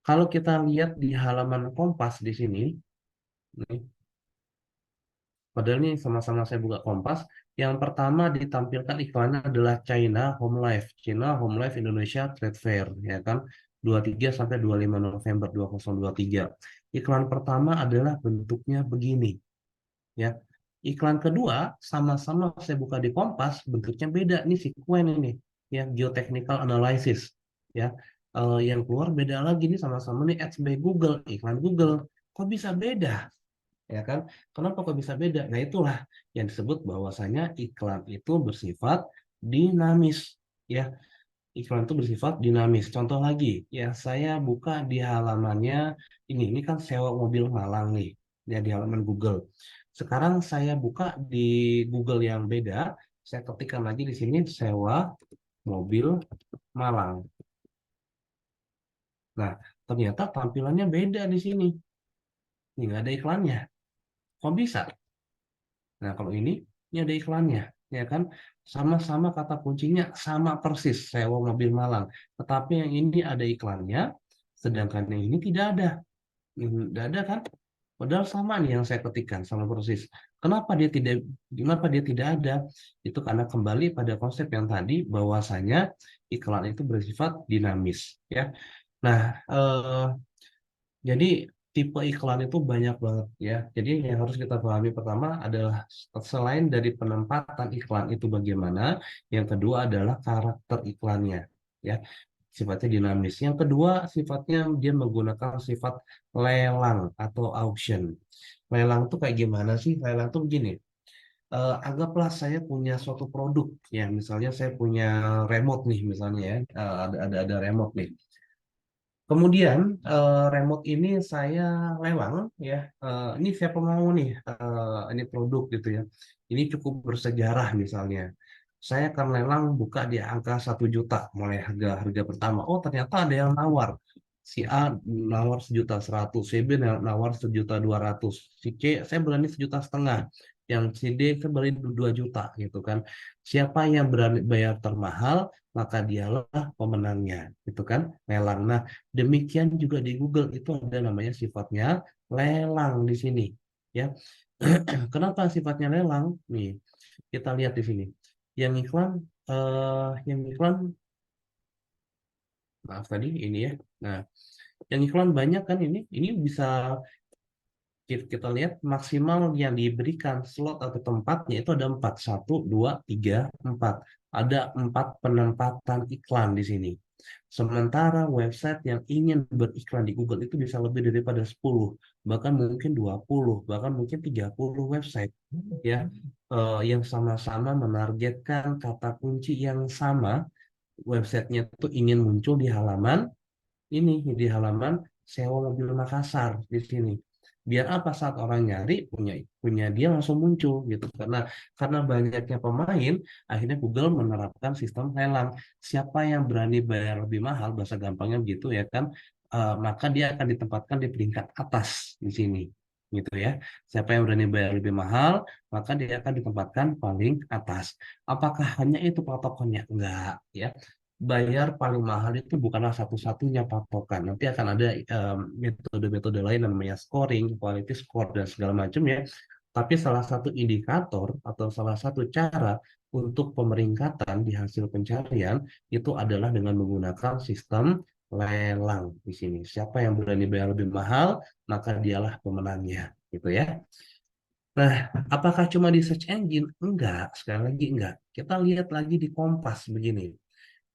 kalau kita lihat di halaman Kompas di sini, nih, padahal ini sama-sama saya buka Kompas. Yang pertama ditampilkan iklannya adalah China Home Life. China Home Life Indonesia Trade Fair, ya kan? 23 sampai 25 November 2023. Iklan pertama adalah bentuknya begini, ya. Iklan kedua sama-sama saya buka di Kompas, bentuknya beda. Ini sekuen ini, ya, geotechnical analysis, ya. Yang keluar beda lagi nih, sama-sama nih ads by Google, iklan Google. Kok bisa beda? Ya kan? Kenapa kok bisa beda? Nah, itulah yang disebut bahwasanya iklan itu bersifat dinamis, ya. iklan itu bersifat dinamis. Contoh lagi, ya saya buka di halamannya ini kan sewa mobil Malang nih, ya di halaman Google. Sekarang saya buka di Google yang beda, saya ketikkan lagi di sini sewa mobil Malang. Nah, ternyata tampilannya beda di sini. Ini nggak ada iklannya. Kok bisa? Nah, kalau ini ada iklannya, ya kan? Sama-sama kata kuncinya sama persis, sewa mobil Malang. Tetapi yang ini ada iklannya, sedangkan yang ini tidak ada. Tidak ada kan? Padahal sama nih yang saya ketikkan, sama persis. Kenapa dia tidak ada? Itu karena kembali pada konsep yang tadi, bahwasanya iklan itu bersifat dinamis, ya. Nah, jadi tipe iklan itu banyak banget ya. Jadi yang harus kita pahami pertama adalah selain dari penempatan iklan itu bagaimana, yang kedua adalah karakter iklannya ya. Sifatnya dinamis. Yang kedua sifatnya dia menggunakan sifat lelang atau auction. Lelang tuh kayak gimana sih? Lelang tuh begini. Anggaplah saya punya suatu produk ya, misalnya saya punya remote nih misalnya ya. Ada remote nih. Kemudian remote ini saya lelang ya. Ini siapa mau nih ini produk gitu ya. Ini cukup bersejarah misalnya. Saya akan lelang buka di angka 1 juta mulai harga harga pertama. Oh ternyata ada yang nawar. Si A nawar 1.100.000, si B nawar 1.200.000, si C saya berani 1,5 juta, yang si D saya berani 2 juta gitu kan. Siapa yang berani bayar termahal maka dialah pemenangnya gitu kan, lelang. Nah, demikian juga di Google itu ada namanya sifatnya lelang di sini ya. Kenapa sifatnya lelang? Nih, kita lihat di sini. Yang iklan maaf tadi ini ya. Nah, yang iklan banyak kan ini bisa kita lihat maksimal yang diberikan slot atau tempatnya itu ada 4. 1, 2, 3, 4. Ada 4 penempatan iklan di sini. Sementara website yang ingin beriklan di Google itu bisa lebih daripada 10, bahkan mungkin 20, bahkan mungkin 30 website ya, yang sama-sama menargetkan kata kunci yang sama. Websitenya itu ingin muncul di halaman ini, di halaman sewa mobil Makassar di sini. Biar apa, saat orang nyari punya punya dia langsung muncul gitu. Karena banyaknya pemain, akhirnya Google menerapkan sistem lelang. Siapa yang berani bayar lebih mahal, bahasa gampangnya begitu ya kan, maka dia akan ditempatkan di peringkat atas di sini gitu ya. Siapa yang berani bayar lebih mahal, maka dia akan ditempatkan paling atas. Apakah hanya itu patokannya? Enggak ya. Bayar paling mahal itu bukanlah satu-satunya patokan. Nanti akan ada metode-metode lain namanya scoring, quality score, dan segala macamnya. Tapi salah satu indikator atau salah satu cara untuk pemeringkatan di hasil pencarian itu adalah dengan menggunakan sistem lelang di sini. Siapa yang berani bayar lebih mahal, maka dialah pemenangnya, gitu ya. Nah, apakah cuma di search engine? Enggak, sekali lagi enggak. Kita lihat lagi di Kompas begini.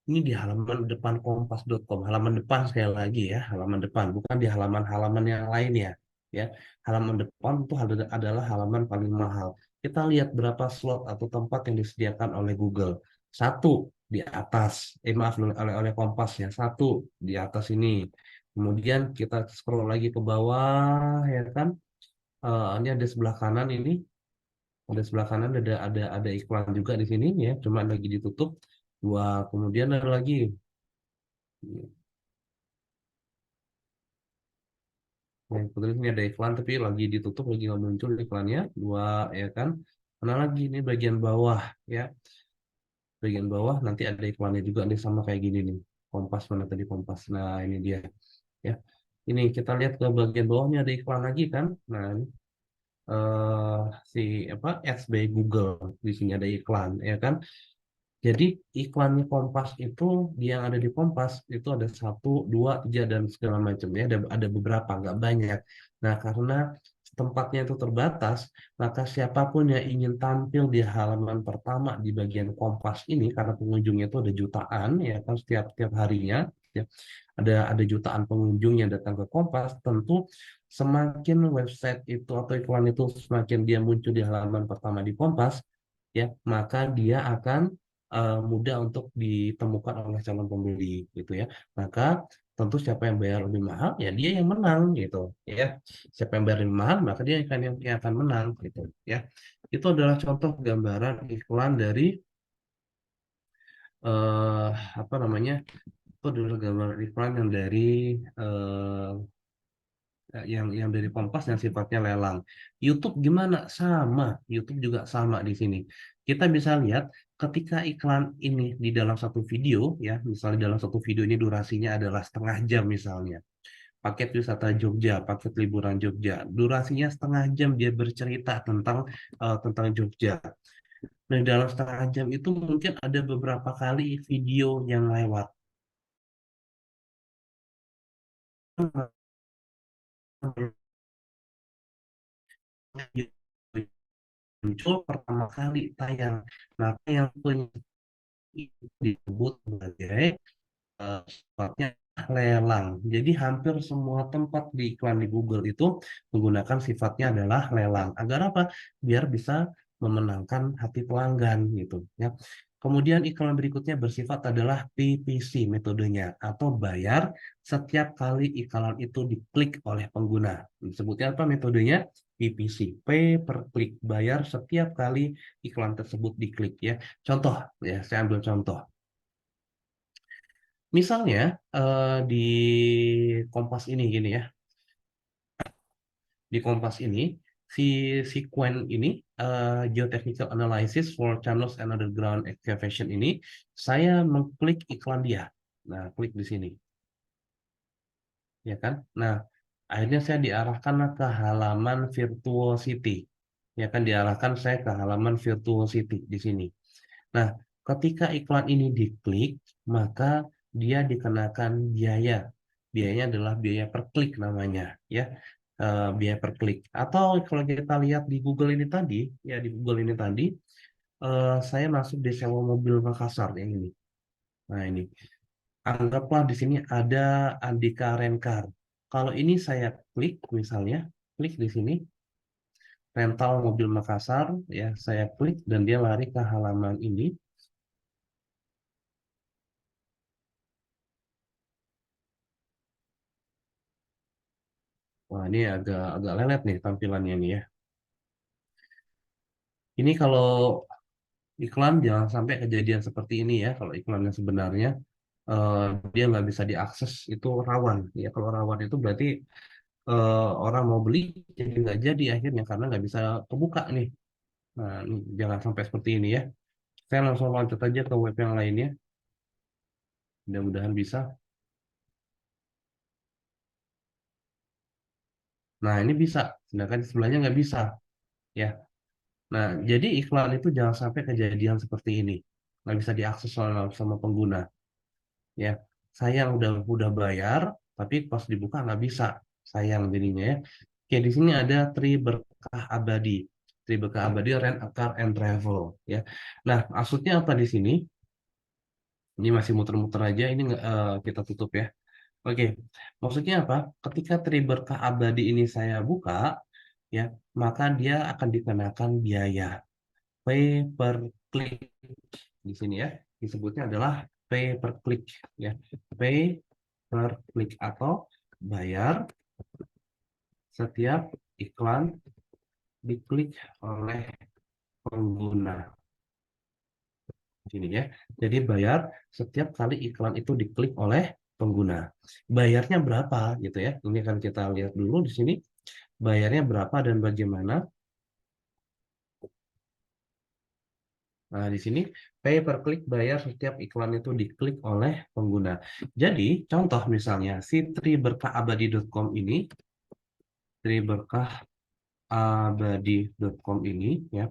Ini di halaman depan kompas.com, halaman depan sekali lagi ya, halaman depan, bukan di halaman-halaman yang lain ya. Ya, halaman depan itu adalah halaman paling mahal. Kita lihat berapa slot atau tempat yang disediakan oleh Google. 1 di atas, maaf, oleh Kompas ya, 1 di atas ini. Kemudian kita scroll lagi ke bawah ya kan. Ini ada sebelah kanan ini, ada iklan juga di sini ya, cuma lagi ditutup. 2, kemudian ada lagi. Yang kebetulan ini ada iklan tapi lagi ditutup, lagi nggak muncul iklannya. 2 ya kan. Mana lagi ini bagian bawah ya. Bagian bawah nanti ada iklannya juga nih, sama kayak gini nih. Kompas, mana tadi Kompas. Nah, ini dia ya. Ini kita lihat ke bagian bawahnya ada iklan lagi kan. Nah, ini si ads by Google, di sini ada iklan ya kan. Jadi iklannya Kompas itu, yang ada di Kompas itu ada 1, 2, 3 dan segala macam ya. Ada beberapa, nggak banyak. Nah, karena tempatnya itu terbatas, maka siapapun yang ingin tampil di halaman pertama di bagian Kompas ini, karena pengunjungnya itu ada jutaan ya kan, setiap harinya ya, ada jutaan pengunjung yang datang ke Kompas. Tentu semakin website itu atau iklan itu semakin dia muncul di halaman pertama di Kompas ya, maka dia akan mudah untuk ditemukan oleh calon pembeli gitu ya. Maka tentu siapa yang bayar lebih mahal ya dia yang menang gitu ya. Siapa yang bayar lebih mahal maka dia yang akan menang gitu ya. Itu adalah contoh gambaran iklan dari eh apa namanya? Itu adalah gambaran iklan yang dari eh, yang dari Kompas yang sifatnya lelang. YouTube gimana? Sama, YouTube juga sama di sini. Kita bisa lihat ketika iklan ini di dalam satu video ya, misalnya dalam satu video ini durasinya adalah setengah jam misalnya. Paket wisata Jogja, paket liburan Jogja, durasinya setengah jam dia bercerita tentang Jogja. Nah, dalam setengah jam itu mungkin ada beberapa kali video yang lewat. Muncul pertama kali tayang. Maka yang punya itu disebut sebagai sifatnya lelang. Jadi hampir semua tempat di iklan di Google itu menggunakan sifatnya adalah lelang. Agar apa? Biar bisa memenangkan hati pelanggan gitu ya. Kemudian iklan berikutnya bersifat adalah PPC metodenya atau bayar setiap kali iklan itu diklik oleh pengguna. Disebutnya apa metodenya? PPC, pay per click, bayar setiap kali iklan tersebut diklik ya. Contoh ya, saya ambil contoh. Misalnya di Kompas ini gini ya, di Kompas ini si Sequen ini Geotechnical Analysis for Channels and Underground Excavation ini saya mengklik iklan dia. Nah, klik di sini, ya kan? Nah, akhirnya saya diarahkan ke halaman Virtuosity, ya kan? Diarahkan saya ke halaman Virtuosity di sini. Nah, ketika iklan ini diklik, maka dia dikenakan biaya. Biayanya adalah biaya per klik namanya, ya. Biaya per klik. Atau kalau kita lihat di Google ini tadi, ya di Google ini tadi, saya masuk di sewa mobil Makassar yang ini. Nah, ini. Anggaplah di sini ada Andika Rencar. Kalau ini saya klik misalnya, klik di sini, rental mobil Makassar, ya saya klik dan dia lari ke halaman ini. Wah, ini agak lelet nih tampilannya nih ya. Ini kalau iklan jangan sampai kejadian seperti ini ya. Kalau iklan yang sebenarnya eh, dia nggak bisa diakses itu rawan. Ya kalau rawan itu berarti orang mau beli jadi nggak jadi akhirnya karena nggak bisa kebuka nih. Nah, ini jangan sampai seperti ini ya. Saya langsung lanjut aja ke web yang lainnya. Mudah-mudahan bisa. Nah, ini bisa. Sedangkan sebelahnya nggak bisa. Ya. Nah, jadi iklan itu jangan sampai kejadian seperti ini. Nggak bisa diakses sama pengguna. Ya, sayang udah bayar, tapi pas dibuka nggak bisa. Sayang jadinya ya. Oke, di sini ada Tri Berkah Abadi. Tri Berkah Abadi Rent a Car and Travel. Ya. Nah, maksudnya apa di sini? Ini masih muter-muter aja. Ini kita tutup ya. Oke, maksudnya apa? Ketika Tri Berkah Abadi ini saya buka, ya, maka dia akan dikenakan biaya pay per click di sini ya. Disebutnya adalah pay per click ya. Pay per click atau bayar setiap iklan diklik oleh pengguna. Sini ya. Jadi bayar setiap kali iklan itu diklik oleh pengguna. Bayarnya berapa gitu ya. Ini akan kita lihat dulu di sini. Bayarnya berapa dan bagaimana. Nah, di sini pay per click bayar setiap iklan itu diklik oleh pengguna. Jadi, contoh misalnya si triberkahAbadi.com ini, triberkahAbadi.com ini ya,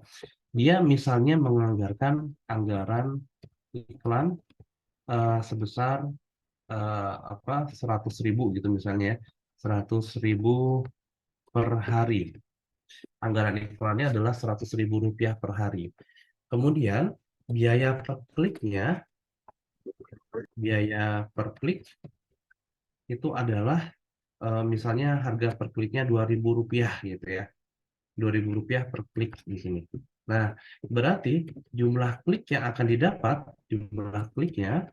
dia misalnya menganggarkan anggaran iklan sebesar 100.000 gitu misalnya, 100.000 per hari. Anggaran iklannya adalah 100.000 rupiah per hari. Kemudian biaya per kliknya, biaya per klik itu adalah misalnya harga per kliknya Rp2.000 gitu ya. Rp2.000 per klik di sini. Nah, berarti jumlah klik yang akan didapat, jumlah kliknya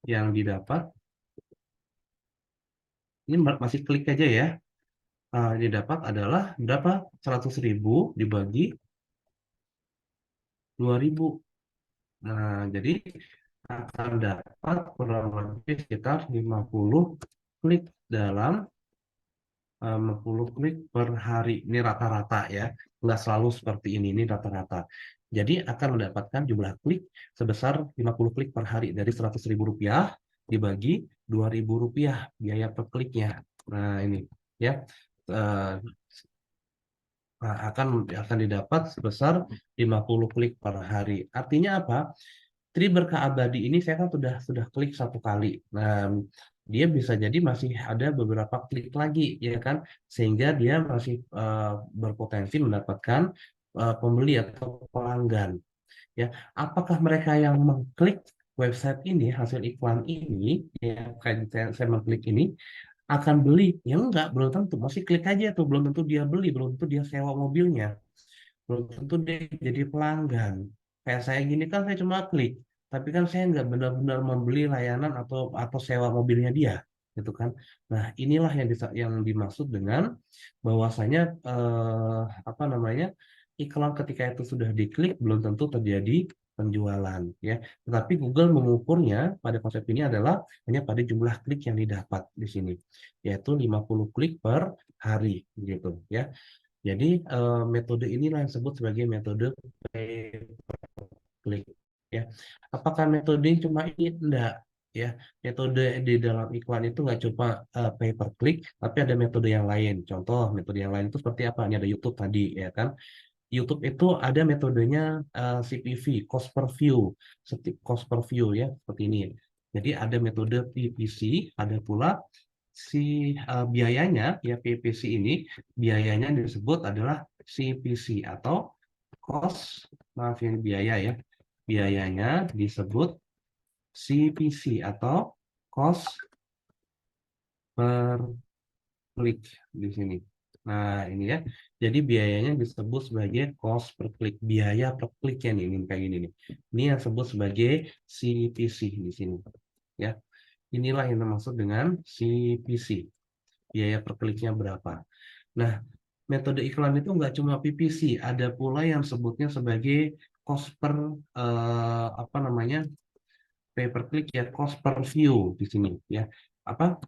yang didapat, ini masih klik aja ya, didapat adalah berapa? 100.000 dibagi 2.000. Nah, jadi akan dapat kurang lebih sekitar 50 klik dalam 50 klik per hari. Ini rata-rata ya, nggak selalu seperti ini rata-rata. Jadi akan mendapatkan jumlah klik sebesar 50 klik per hari dari Rp100.000 dibagi Rp2.000 biaya per kliknya. Nah ini ya, eh, akan didapat sebesar 50 klik per hari. Artinya apa? Tri Berkah Abadi ini saya kan sudah klik satu kali. Nah, dia bisa jadi masih ada beberapa klik lagi, ya kan? Sehingga dia masih berpotensi mendapatkan pembeli atau pelanggan. Ya, apakah mereka yang mengklik website ini, hasil iklan ini, ya kayak saya mengklik ini, akan beli? Ya enggak, belum tentu. Masih klik aja tuh, belum tentu dia beli, belum tentu dia sewa mobilnya, belum tentu dia jadi pelanggan. Kayak saya gini kan saya cuma klik, tapi kan saya nggak benar-benar membeli layanan atau sewa mobilnya dia, gitu kan. Nah, inilah yang dimaksud dengan bahwasanya apa namanya, iklan ketika itu sudah diklik belum tentu terjadi penjualan ya. Tetapi Google mengukurnya pada konsep ini adalah hanya pada jumlah klik yang didapat di sini, yaitu 50 klik per hari gitu ya. Jadi metode inilah yang disebut sebagai metode pay per click ya. Apakah metode cuma ini? Enggak ya. Metode di dalam iklan itu nggak cuma pay per click, tapi ada metode yang lain. Contoh metode yang lain itu seperti apa? Ini ada YouTube tadi ya kan. YouTube itu ada metodenya CPV, cost per view, ya seperti ini. Jadi ada metode PPC, ada pula biayanya ya, PPC ini biayanya disebut adalah CPC atau cost, maaf ini biaya ya, biayanya disebut CPC atau cost per klik di sini. Nah, ini ya. Jadi biayanya disebut sebagai cost per klik, biaya per kliknya nih, ini kayak gini nih. Ini yang disebut sebagai CPC di sini. Ya. Inilah yang dimaksud dengan CPC. Biaya per kliknya berapa. Nah, metode iklan itu nggak cuma PPC, ada pula yang sebutnya sebagai cost per apa namanya, pay per click ya, cost per view di sini ya. Apa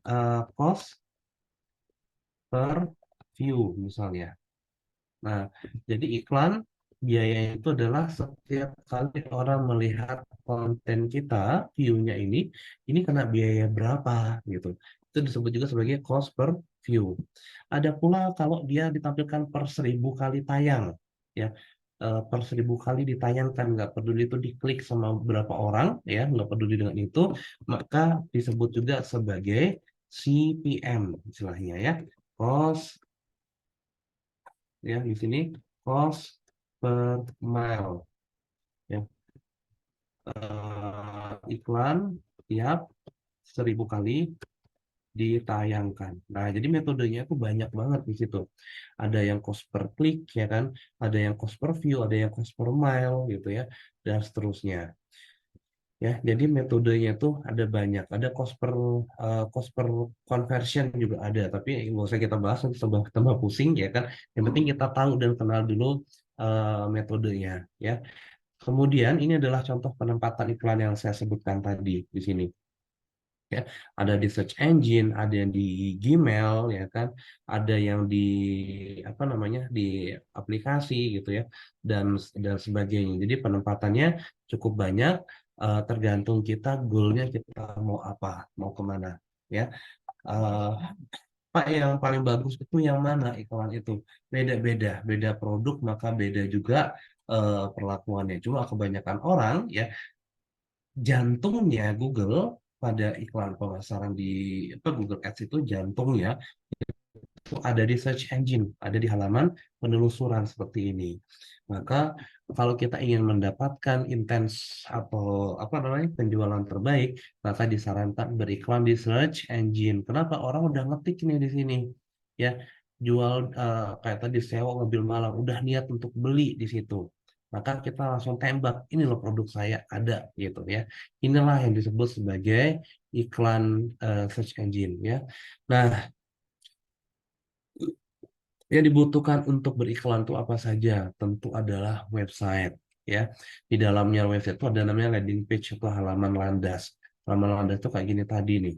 cost per view misalnya. Nah, jadi iklan biayanya itu adalah setiap kali orang melihat konten kita, view-nya ini kena biaya berapa gitu. Itu disebut juga sebagai cost per view. Ada pula kalau dia ditampilkan per 1.000 kali tayang, ya per 1.000 kali ditayangkan, nggak peduli itu diklik sama berapa orang, ya nggak peduli dengan itu, maka disebut juga sebagai CPM istilahnya ya, cost ya di sini cost per mile ya. Iklan tiap 1.000 kali ditayangkan. Nah, jadi metodenya itu banyak banget di situ. Ada yang cost per klik ya kan, ada yang cost per view, ada yang cost per mile gitu ya, dan seterusnya. Ya, jadi metodenya itu ada banyak. Ada cost per conversion juga ada, tapi nggak usah kita bahas nanti tambah pusing ya kan. Yang penting kita tahu dan kenal dulu metodenya ya. Kemudian ini adalah contoh penempatan iklan yang saya sebutkan tadi di sini. Ya, ada di search engine, ada yang di Gmail ya kan, ada yang di apa namanya, di aplikasi gitu ya, dan sebagainya. Jadi penempatannya cukup banyak, tergantung kita goalnya, kita mau apa, mau kemana ya. Pak, yang paling bagus itu yang mana iklan itu? Beda-beda, beda produk maka beda juga perlakuannya. Cuma kebanyakan orang ya, jantungnya Google pada iklan pemasaran di Google Ads itu jantungnya itu ada di search engine, ada di halaman penelusuran seperti ini. Maka kalau kita ingin mendapatkan intens atau apa namanya, penjualan terbaik, maka disarankan beriklan di search engine. Kenapa? Orang udah ngetik nih di sini, ya jual kayak tadi sewa mobil malang, udah niat untuk beli di situ. maka kita langsung tembak, ini loh produk saya ada gitu ya. Inilah yang disebut sebagai iklan search engine ya. Nah, yang dibutuhkan untuk beriklan itu apa saja? Tentu adalah website ya. Di dalamnya website itu ada namanya landing page atau halaman landas. Halaman landas itu kayak gini tadi nih.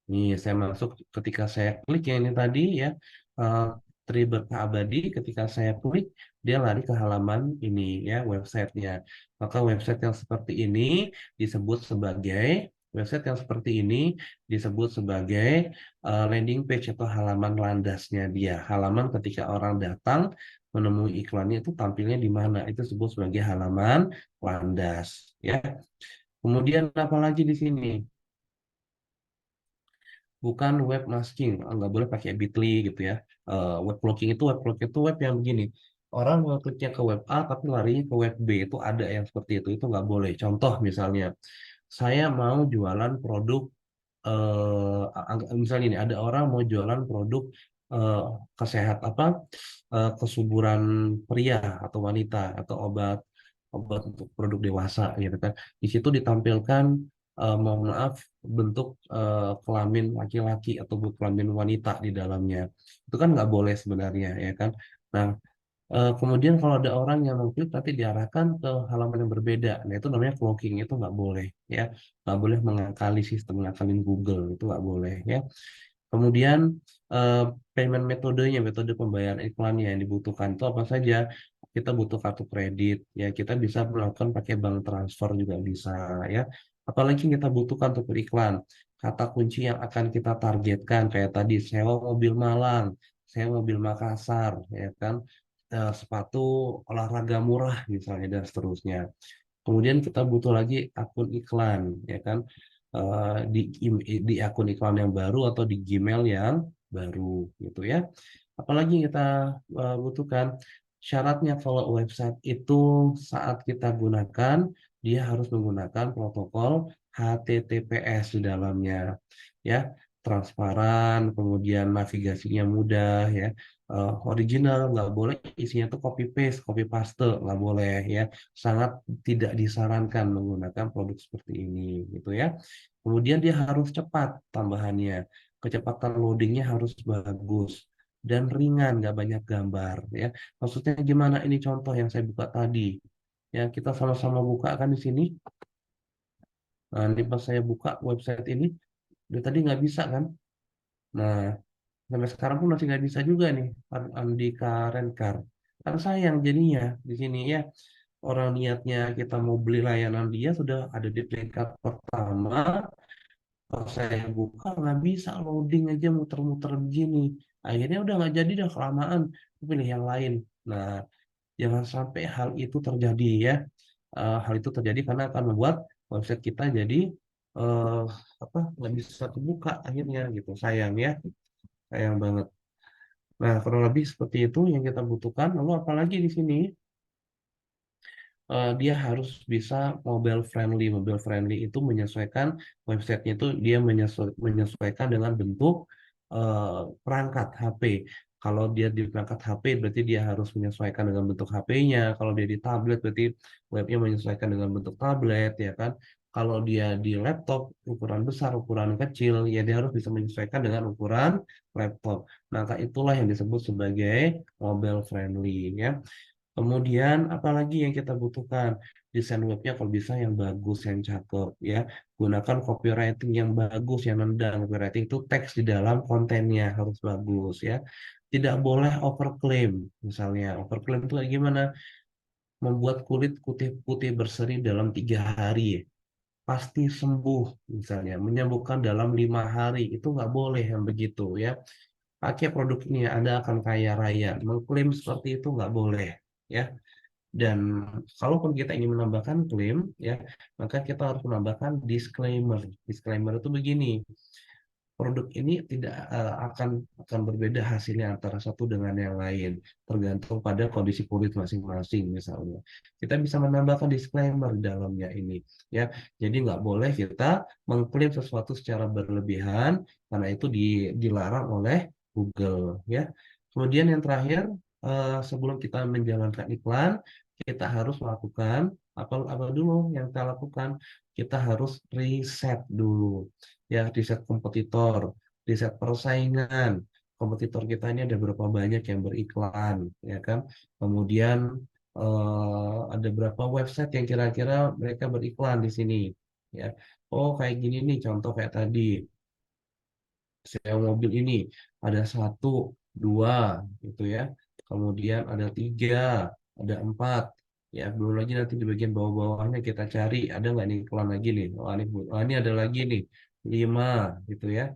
Nih, saya masuk ketika saya klik yang ini tadi ya, eh, Tri Berkah Abadi, ketika saya klik, dia lari ke halaman ini ya, websitenya. Maka website yang seperti ini disebut sebagai, website yang seperti ini disebut sebagai landing page atau halaman landasnya dia. Halaman ketika orang datang menemui iklannya itu tampilnya di mana, itu disebut sebagai halaman landas ya. Kemudian apa lagi di sini? Bukan web masking, nggak boleh pakai Bitly gitu ya. Web blocking itu web yang begini. Orang mau kliknya ke web A tapi larinya ke web B, itu ada yang seperti itu nggak boleh. Contoh misalnya, saya mau jualan produk, misalnya ini ada orang mau jualan produk eh, kesuburan pria atau wanita atau obat obat untuk produk dewasa gitu kan. Di situ ditampilkan mohon maaf bentuk kelamin laki-laki atau kelamin wanita di dalamnya. Itu kan nggak boleh sebenarnya ya kan. Nah, kemudian kalau ada orang yang mengklik nanti diarahkan ke halaman yang berbeda. Nah, itu namanya cloaking, itu nggak boleh ya. Nggak boleh mengakali sistem, mengakalin Google, itu nggak boleh ya. Kemudian eh, payment metodenya, metode pembayaran iklannya yang dibutuhkan itu apa saja? Kita butuh kartu kredit, ya kita bisa melakukan pakai bank transfer juga bisa ya. Apalagi yang kita butuhkan untuk beriklan, kata kunci yang akan kita targetkan kayak tadi sewa mobil Malang, sewa mobil Makassar, ya kan, sepatu olahraga murah misalnya dan seterusnya. Kemudian kita butuh lagi akun iklan, ya kan, di akun iklan yang baru atau di Gmail yang baru, gitu ya. Apalagi kita butuhkan syaratnya kalau website itu saat kita gunakan dia harus menggunakan protokol HTTPS di dalamnya, ya, transparan, kemudian navigasinya mudah, ya, original, nggak boleh isinya tuh copy paste, nggak boleh ya, sangat tidak disarankan menggunakan produk seperti ini gitu ya. Kemudian dia harus cepat tambahannya, kecepatan loadingnya harus bagus dan ringan, nggak banyak gambar ya. Maksudnya gimana? Ini contoh yang saya buka tadi. Ya, kita sama-sama buka kan di sini. Nah, ini pas saya buka website ini, dari tadi nggak bisa kan? Nah, sampai sekarang pun masih nggak bisa juga nih, Andika Rencar. Kan sayang jadinya di sini ya. Orang niatnya kita mau beli layanan dia sudah ada di peringkat pertama. Pas saya buka nggak bisa loading aja muter-muter begini. Akhirnya udah nggak jadi dah kelamaan. Aku pilih yang lain. Nah, jangan sampai hal itu terjadi ya. Hal itu terjadi karena akan membuat website kita jadi eh, nggak bisa terbuka akhirnya gitu. Sayang ya, sayang banget. Nah, kurang lebih seperti itu yang kita butuhkan. Lalu apalagi di sini? Dia harus bisa mobile friendly. Mobile friendly itu menyesuaikan websitenya itu dia menyesuaikan dengan bentuk perangkat HP. Kalau dia di perangkat HP berarti dia harus menyesuaikan dengan bentuk HP-nya. Kalau dia di tablet berarti webnya menyesuaikan dengan bentuk tablet ya kan. Kalau dia di laptop ukuran besar, ukuran kecil, ya dia harus bisa menyesuaikan dengan ukuran laptop. Maka itulah yang disebut sebagai mobile friendly ya. Kemudian apalagi yang kita butuhkan? Desain webnya kalau bisa yang bagus, yang cakep ya. Gunakan copywriting yang bagus, yang nendang. Copywriting itu teks di dalam kontennya harus bagus ya. Tidak boleh overclaim. Misalnya overclaim itu kayak gimana? Membuat kulit putih berseri dalam 3 hari. Pasti sembuh misalnya. Menyembuhkan dalam 5 hari. Itu nggak boleh yang begitu ya. Pakai produk ini Anda akan kaya raya. Mengklaim seperti itu nggak boleh ya. Dan kalaupun kita ingin menambahkan klaim, ya, maka kita harus menambahkan disclaimer. Disclaimer itu begini, produk ini tidak akan berbeda hasilnya antara satu dengan yang lain, tergantung pada kondisi kulit masing-masing misalnya. Kita bisa menambahkan disclaimer di dalamnya ini, ya. Jadi nggak boleh kita mengklaim sesuatu secara berlebihan, karena itu dilarang oleh Google, ya. Kemudian yang terakhir, sebelum kita menjalankan iklan, kita harus melakukan apa dulu yang kita lakukan? Kita harus riset dulu, ya, riset kompetitor, riset persaingan. Kompetitor kita ini ada berapa banyak yang beriklan, ya kan? Kemudian ada berapa website yang kira-kira mereka beriklan di sini, ya. Oh, kayak gini nih, contoh kayak tadi sewa mobil ini ada satu, dua, gitu ya. Kemudian ada tiga, ada empat. Ya, belum lagi nanti di bagian bawah-bawahnya kita cari ada nggak nih iklan lagi nih. Oh, ini ada lagi nih, lima, gitu ya.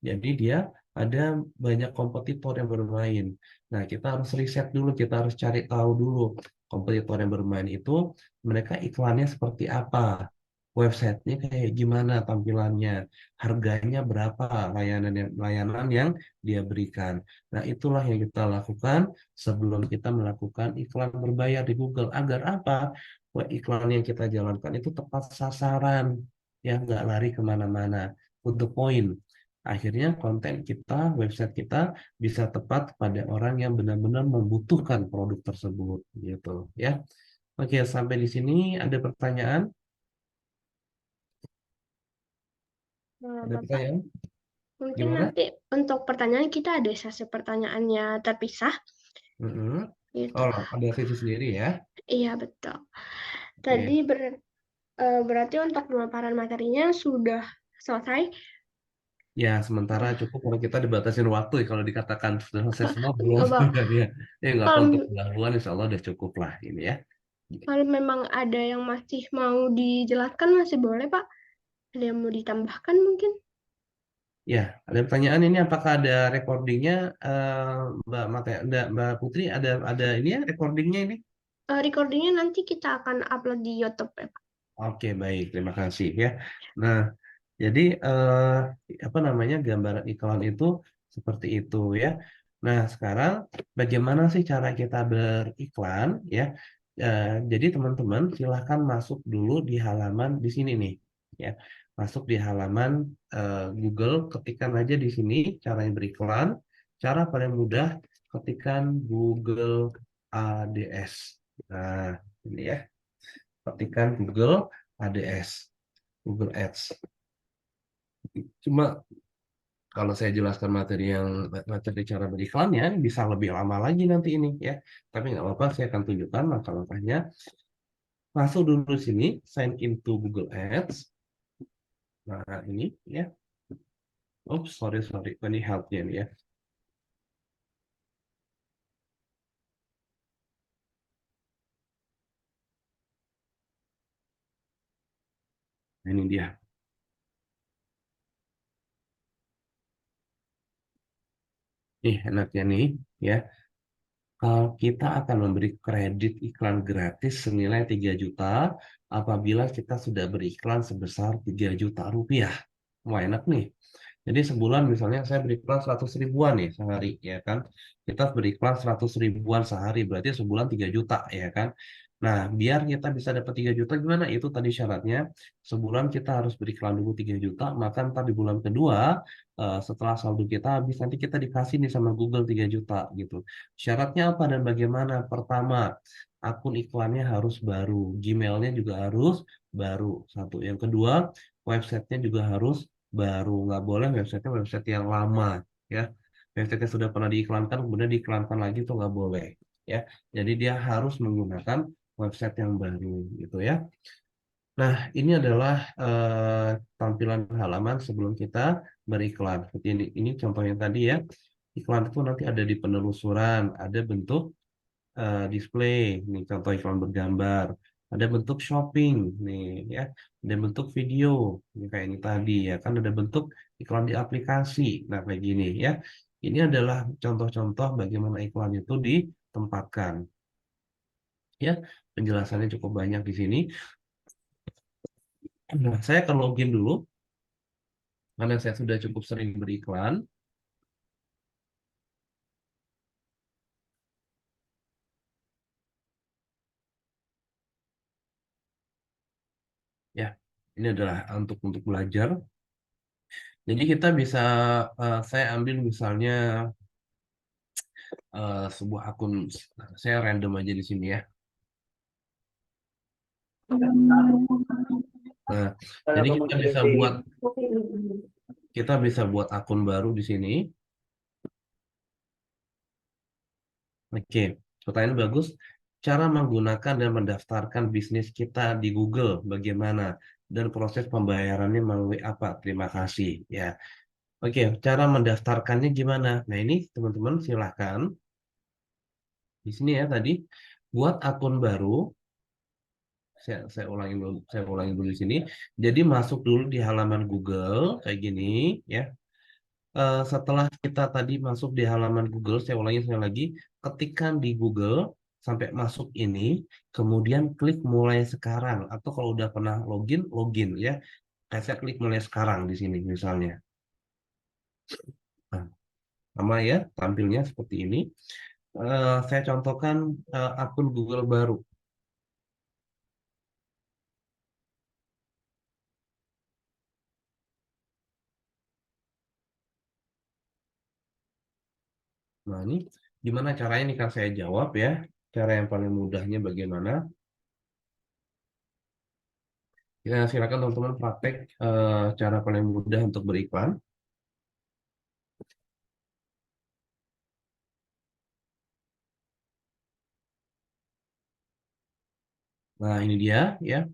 Jadi dia ada banyak kompetitor yang bermain. Nah, kita harus riset dulu, kita harus cari tahu dulu kompetitor yang bermain itu mereka iklannya seperti apa, websitenya kayak gimana tampilannya, harganya berapa, layanan yang dia berikan. Nah, itulah yang kita lakukan sebelum kita melakukan iklan berbayar di Google. Agar apa? Wah, iklan yang kita jalankan itu tepat sasaran, ya nggak lari kemana-mana. To the point. Akhirnya konten kita, website kita bisa tepat pada orang yang benar-benar membutuhkan produk tersebut, gitu ya. Oke, sampai di sini ada pertanyaan? Ada Bapak, pertanyaan? mungkin Gimana? nanti untuk pertanyaan kita ada sesi pertanyaannya terpisah Mm-mm. gitu. Oh, ada sesi sendiri ya. Iya, betul. Tadi Oke. berarti untuk pemaparan materinya sudah selesai. Ya, sementara cukup kalau kita dibatasin waktu ya. Kalau dikatakan sudah selesai semua belum. Bapak, Ya, ya nggak apa untuk kalau pendahuluan, insya Allah udah cukup lah ini ya. kalau memang ada yang masih mau dijelaskan masih boleh, Pak. Ada yang mau ditambahkan mungkin? Ya, ada pertanyaan ini apakah ada recordingnya, Mbak Putri, ada ini ya recordingnya ini? Recordingnya nanti kita akan upload di YouTube ya, Pak. Oke, baik, terima kasih ya. Nah, jadi apa namanya gambaran iklan itu seperti itu ya. Nah, sekarang bagaimana sih cara kita beriklan ya? Jadi teman-teman silahkan masuk dulu di halaman di sini nih ya. Masuk di halaman Google, ketikkan aja di sini caranya beriklan. Cara paling mudah ketikkan Google ADS. Nah, ini ya. Ketikkan Google ADS, Google Ads. Cuma kalau saya jelaskan materi cara beriklannya bisa lebih lama lagi nanti ini ya. Tapi nggak apa-apa, saya akan tunjukkan langkah-langkahnya. Masuk dulu sini, sign into Google Ads. Nah ini ya. Oops, sorry, ini helpnya nih ya. Nah, ini dia. Nih enaknya nih ya. Kalau kita akan memberi kredit iklan gratis senilai 3 juta apabila kita sudah beriklan sebesar 3 juta rupiah. Wah, enak nih. Jadi sebulan misalnya saya beriklan 100 ribuan nih sehari, ya kan. Kita beriklan 100 ribuan sehari, berarti sebulan 3 juta, ya kan. Nah, biar kita bisa dapat 3 juta gimana? Itu tadi syaratnya. Sebulan kita harus beriklan dulu 3 juta, maka ntar di bulan kedua, setelah saldo kita habis, nanti kita dikasih nih sama Google 3 juta gitu. Syaratnya apa dan bagaimana? Pertama, akun iklannya harus baru, Gmailnya juga harus baru. Satu. Yang kedua, websitenya juga harus baru, nggak boleh websitenya website yang lama ya. Website yang sudah pernah diiklankan kemudian diiklankan lagi itu nggak boleh ya. Jadi dia harus menggunakan website yang baru gitu ya. Nah, ini adalah tampilan halaman sebelum kita beriklan. Seperti ini contohnya tadi ya. Iklan itu nanti ada di penelusuran, ada bentuk display, ini contoh iklan bergambar, ada bentuk shopping, nih ya, ada bentuk video, ini kayak ini tadi ya kan, ada bentuk iklan di aplikasi, nah kayak gini ya. Ini adalah contoh-contoh bagaimana iklan itu ditempatkan. Ya, penjelasannya cukup banyak di sini. Nah, saya akan login dulu karena saya sudah cukup sering beriklan. Ya, ini adalah untuk belajar. Jadi kita bisa, saya ambil misalnya sebuah akun, saya random aja di sini ya. Nah, jadi kita bisa buat akun baru di sini. Oke, pertanyaan bagus. Cara menggunakan dan mendaftarkan bisnis kita di Google bagaimana dan proses pembayarannya melalui apa? Terima kasih ya. Oke, cara mendaftarkannya gimana? Nah, ini teman-teman silahkan di sini ya tadi buat akun baru. Saya ulangi dulu di sini. Jadi masuk dulu di halaman Google kayak gini ya. Setelah kita tadi masuk di halaman Google, saya ulangi sekali lagi, ketikkan di Google sampai masuk ini, kemudian klik mulai sekarang atau kalau udah pernah login, login ya. Kayak saya klik mulai sekarang di sini misalnya. Nah, sama ya, tampilnya seperti ini. Saya contohkan akun Google baru. Nah, ini gimana caranya nih kan saya jawab ya. Cara yang paling mudahnya bagaimana? Ya, silakan teman-teman praktek cara paling mudah untuk beriklan. Nah, ini dia ya.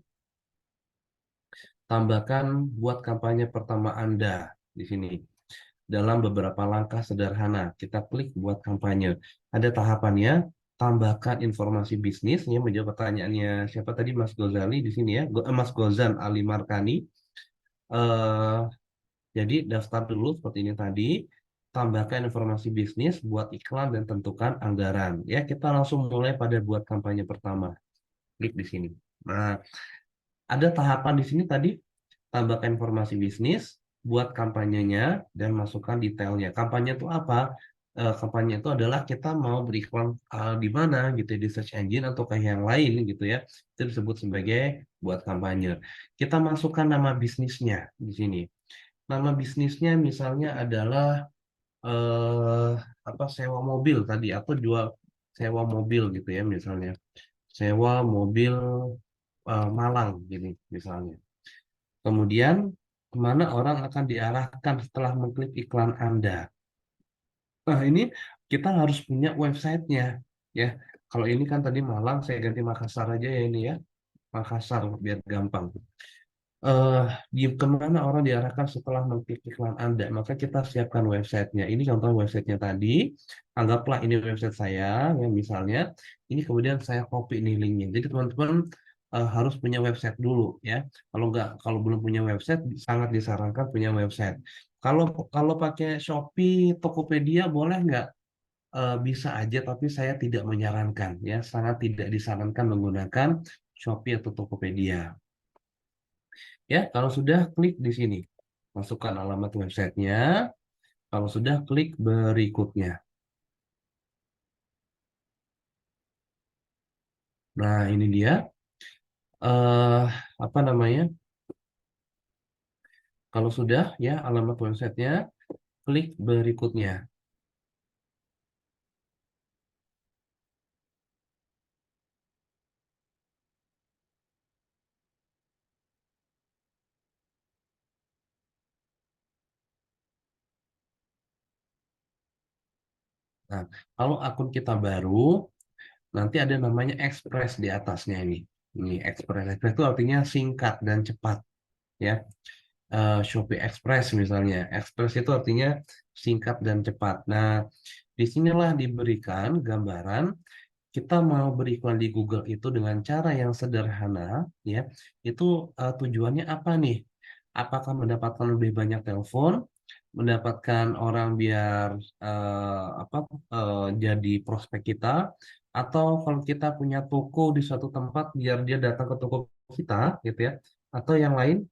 Tambahkan buat kampanye pertama Anda di sini. Dalam beberapa langkah sederhana, kita klik buat kampanye. Ada tahapannya, tambahkan informasi bisnis. Ya, menjawab pertanyaannya siapa tadi Mas Gozali di sini ya, Mas Gozan Ali Markani. Eh, jadi daftar dulu seperti ini tadi. Tambahkan informasi bisnis, buat iklan dan tentukan anggaran. Ya, kita langsung mulai pada buat kampanye pertama. Klik di sini. Nah, ada tahapan di sini tadi. Tambahkan informasi bisnis, buat kampanyenya, dan masukkan detailnya. Kampanye itu apa? Kampanye itu adalah kita mau beriklan di mana gitu ya, di search engine atau kayak yang lain gitu ya. Itu disebut sebagai buat kampanye. Kita masukkan nama bisnisnya di sini. Nama bisnisnya misalnya adalah apa sewa mobil tadi atau jual sewa mobil gitu ya misalnya. Sewa mobil Malang gini misalnya. Kemudian, kemana orang akan diarahkan setelah mengklik iklan Anda? Nah, ini kita harus punya websitenya, ya. Kalau ini kan tadi Malang, saya ganti Makassar aja ya ini ya. Makassar, biar gampang. eh Kemana orang diarahkan setelah mengklik iklan Anda? Maka kita siapkan websitenya. Ini contoh websitenya tadi. Anggaplah ini website saya, ya misalnya. Ini kemudian saya copy ini linknya. Jadi teman-teman harus punya website dulu, ya. Kalau belum punya website, sangat disarankan punya website. Kalau kalau pakai Shopee, Tokopedia, boleh nggak? Bisa aja, tapi saya tidak menyarankan, ya. Sangat tidak disarankan menggunakan Shopee atau Tokopedia. Ya, kalau sudah klik di sini, masukkan alamat websitenya. Kalau sudah klik berikutnya. Nah, ini dia. eh Apa namanya? Kalau sudah ya alamat websitenya, klik berikutnya. Nah, kalau akun kita baru, nanti ada namanya Express di atasnya ini. Ini Express. Express itu artinya singkat dan cepat, ya. Shopee Express misalnya. Express itu artinya singkat dan cepat. Nah, disinilah diberikan gambaran kita mau beriklan di Google itu dengan cara yang sederhana, ya. Itu tujuannya apa nih? Apakah mendapatkan lebih banyak telepon, mendapatkan orang biar apa jadi prospek kita, atau kalau kita punya toko di suatu tempat biar dia datang ke toko kita, gitu ya, atau yang lain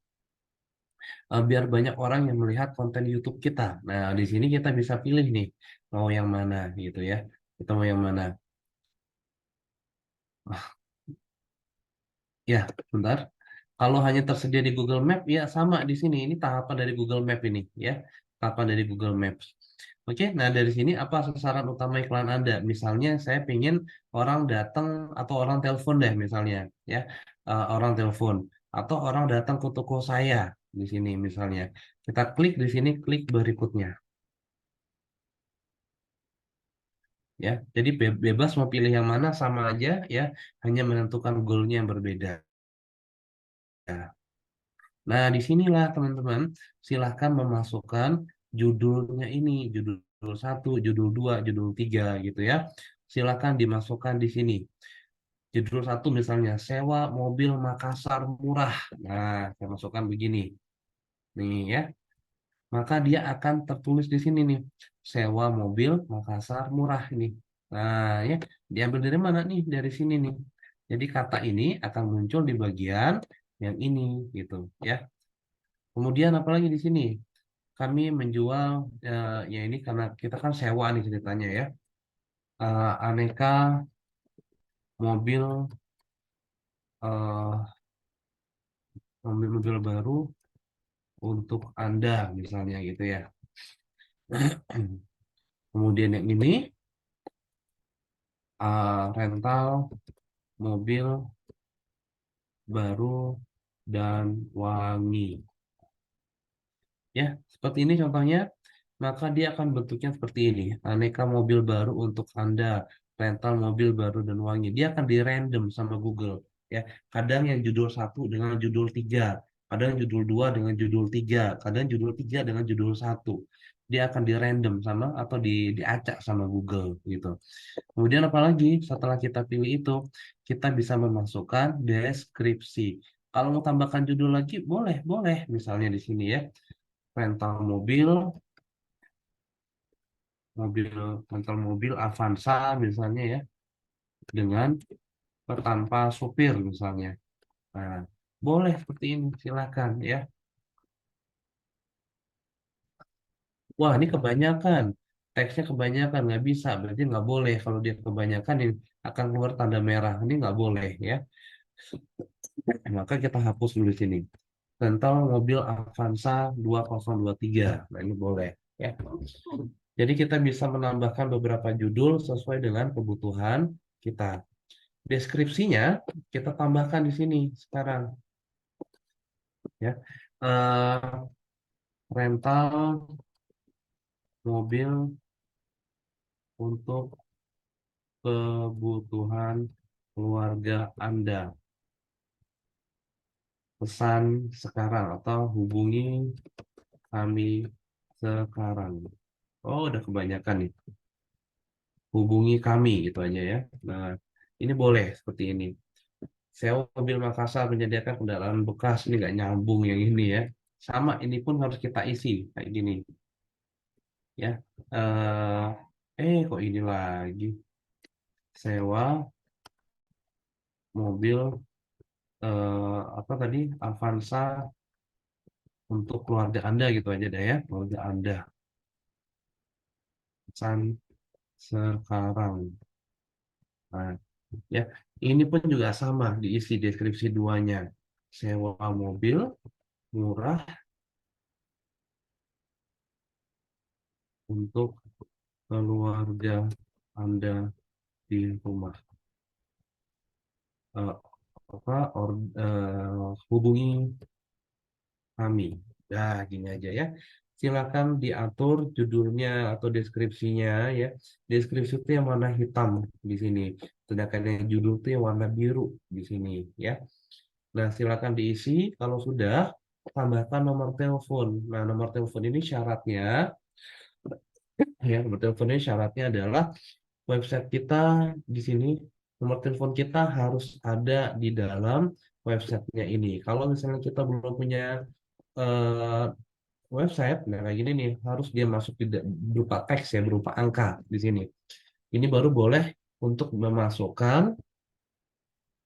biar banyak orang yang melihat konten YouTube kita. Nah, di sini kita bisa pilih nih mau yang mana gitu ya. Kita mau yang mana? Ya, bentar. Kalau hanya tersedia di Google Map, ya sama di sini. Ini tahapan dari Google Map ini, ya. Tahapan dari Google Maps. Oke, nah dari sini apa sasaran utama iklan Anda? Misalnya saya pengen orang datang atau orang telepon deh misalnya, ya. Orang telepon atau orang datang ke toko saya di sini misalnya. Kita klik di sini, klik berikutnya, ya. Jadi bebas mau pilih yang mana sama aja, ya. Hanya menentukan goalnya yang berbeda. Nah, disinilah teman-teman, silahkan memasukkan judulnya ini, judul 1, judul 2, judul 3 gitu ya. Silahkan dimasukkan di sini. Judul 1 misalnya, sewa mobil Makassar murah. Nah, saya masukkan begini. Nih ya, maka dia akan tertulis di sini nih, sewa mobil Makassar murah ini. Nah, ya, diambil dari mana nih? Dari sini nih. Jadi kata ini akan muncul di bagian yang ini gitu ya. Kemudian apalagi di sini? Kami menjual ya ini karena kita kan sewa nih ceritanya ya. Aneka mobil eh, mobil-mobil baru untuk Anda misalnya gitu ya. Kemudian yang ini rental mobil baru dan wangi. Ya, seperti ini contohnya. Maka dia akan bentuknya seperti ini. Aneka mobil baru untuk Anda, rental mobil baru dan wangi. Dia akan di random sama Google. Ya, kadang yang judul 1 dengan judul 3, kadang judul 2 dengan judul 3, kadang judul 3 dengan judul 1. Dia akan di random sama atau diacak sama Google gitu. Kemudian apalagi setelah kita pilih itu, kita bisa memasukkan deskripsi. Kalau mau tambahkan judul lagi, boleh, boleh. Misalnya di sini ya, rental mobil Avanza misalnya ya, dengan tanpa supir misalnya. Nah, boleh seperti ini, silakan ya. Wah, ini kebanyakan. Teksnya kebanyakan, nggak bisa. Berarti nggak boleh. Kalau dia kebanyakan, ini akan keluar tanda merah. Ini nggak boleh ya. Maka kita hapus dulu di sini. Rental mobil Avanza 2023. Nah, ini boleh ya. Jadi kita bisa menambahkan beberapa judul sesuai dengan kebutuhan kita. Deskripsinya kita tambahkan di sini sekarang ya. Eh, rental mobil untuk kebutuhan keluarga Anda. Pesan sekarang atau hubungi kami sekarang. Oh, udah kebanyakan nih. Hubungi kami gitu aja ya. Nah, ini boleh seperti ini. Sewa mobil Makassar menyediakan kendaraan bekas, ini nggak nyambung yang ini ya. Sama, ini pun harus kita isi kayak gini ya. Kok ini lagi, sewa mobil apa tadi, Avanza untuk keluarga Anda gitu aja deh ya, keluarga Anda. Pesan sekarang. Nah, ya, ini pun juga sama diisi deskripsi duanya. Sewa mobil murah untuk keluarga Anda di rumah. Eh, hubungi kami. Nah, gini aja ya. Silakan diatur judulnya atau deskripsinya ya. Deskripsi itu yang warna hitam di sini. Sedangkan yang judul itu yang warna biru di sini ya. Nah, silakan diisi. Kalau sudah, tambahkan nomor telepon. Nah, nomor telepon ini syaratnya ya, nomor telepon ini syaratnya adalah website kita di sini, nomor telepon kita harus ada di dalam websitenya ini. Kalau misalnya kita belum punya eh, website, nah kayak gini nih, harus dia masuk berupa teks ya, berupa angka di sini. Ini baru boleh untuk memasukkan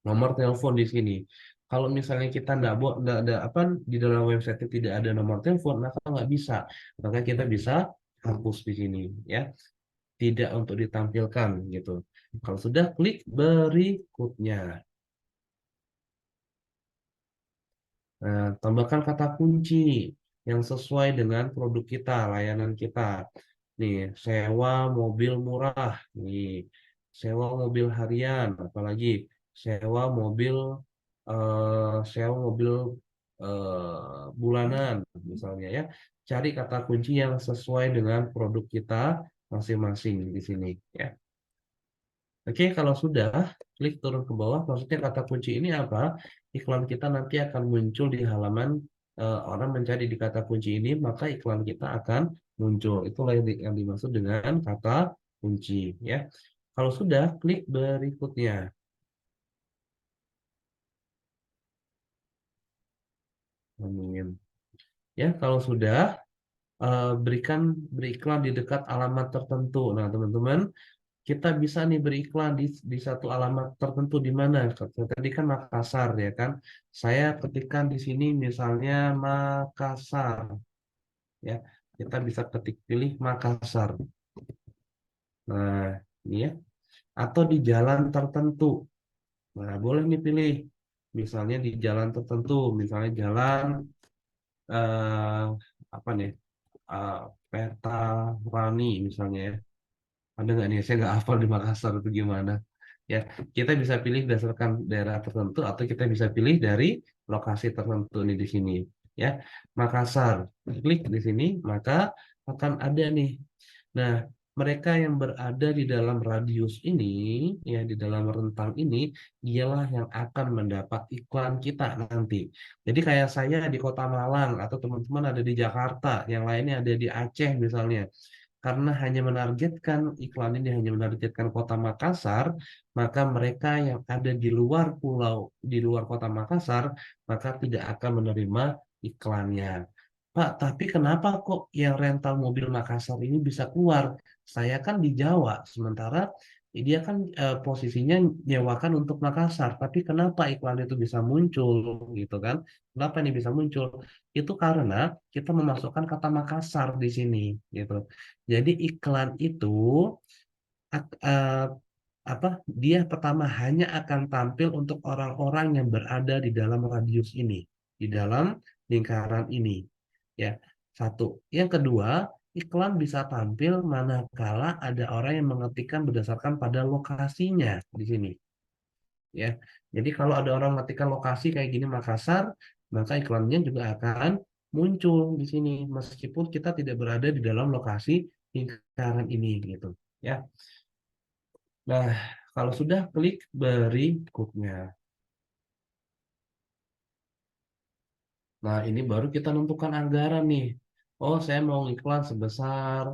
nomor telepon di sini. Kalau misalnya kita nggak ada apa di dalam website tidak ada nomor telepon, maka nggak bisa. Maka kita bisa hapus di sini ya, tidak untuk ditampilkan gitu. Kalau sudah, klik berikutnya. Nah, tambahkan kata kunci yang sesuai dengan produk kita, layanan kita. Nih, sewa mobil murah. Nih, sewa mobil harian, apalagi sewa mobil bulanan misalnya ya. Cari kata kunci yang sesuai dengan produk kita masing-masing di sini ya. Oke, kalau sudah klik turun ke bawah, maksudnya kata kunci ini apa? Iklan kita nanti akan muncul di halaman orang mencari di kata kunci ini, maka iklan kita akan muncul. Itulah yang dimaksud dengan kata kunci ya. Kalau sudah, klik berikutnya. Amin. Ya, kalau sudah beriklan di dekat alamat tertentu. Nah, teman-teman, kita bisa nih beriklan di satu alamat tertentu di mana? Tadi kan Makassar ya kan. Saya ketikkan di sini misalnya Makassar ya. Kita bisa ketik pilih Makassar. Nah, ini ya. Atau di jalan tertentu. Nah, boleh nih pilih. Misalnya di jalan tertentu, misalnya jalan eh, apa nih? eh, Peta Rani misalnya ya. Ada nggak nih? Saya nggak hafal di Makassar itu gimana. Ya, kita bisa pilih berdasarkan daerah tertentu atau kita bisa pilih dari lokasi tertentu nih di sini. Ya, Makassar. Klik di sini, maka akan ada nih. Nah, mereka yang berada di dalam radius ini, ya di dalam rentang ini, dialah yang akan mendapat iklan kita nanti. Jadi kayak saya di Kota Malang atau teman-teman ada di Jakarta, yang lainnya ada di Aceh misalnya. Karena hanya menargetkan iklan ini hanya menargetkan Kota Makassar, maka mereka yang ada di luar pulau, di luar Kota Makassar, maka tidak akan menerima iklannya. Pak, tapi kenapa kok yang rental mobil Makassar ini bisa keluar? Saya kan di Jawa, sementara dia kan posisinya nyewakan untuk Makassar. Tapi kenapa iklan itu bisa muncul, gitu kan? Kenapa ini bisa muncul? Itu karena kita memasukkan kata Makassar di sini, gitu. Jadi iklan itu ak- eh, dia pertama hanya akan tampil untuk orang-orang yang berada di dalam radius ini, di dalam lingkaran ini. Ya, satu. Yang kedua, iklan bisa tampil manakala ada orang yang mengetikkan berdasarkan pada lokasinya di sini. Ya, jadi kalau ada orang mengetikkan lokasi kayak gini Makassar, maka iklannya juga akan muncul di sini, meskipun kita tidak berada di dalam lokasi lingkaran ini, gitu. Ya. Nah, kalau sudah klik berikutnya. Nah, ini baru kita tentukan anggaran nih. Oh, saya mau iklan sebesar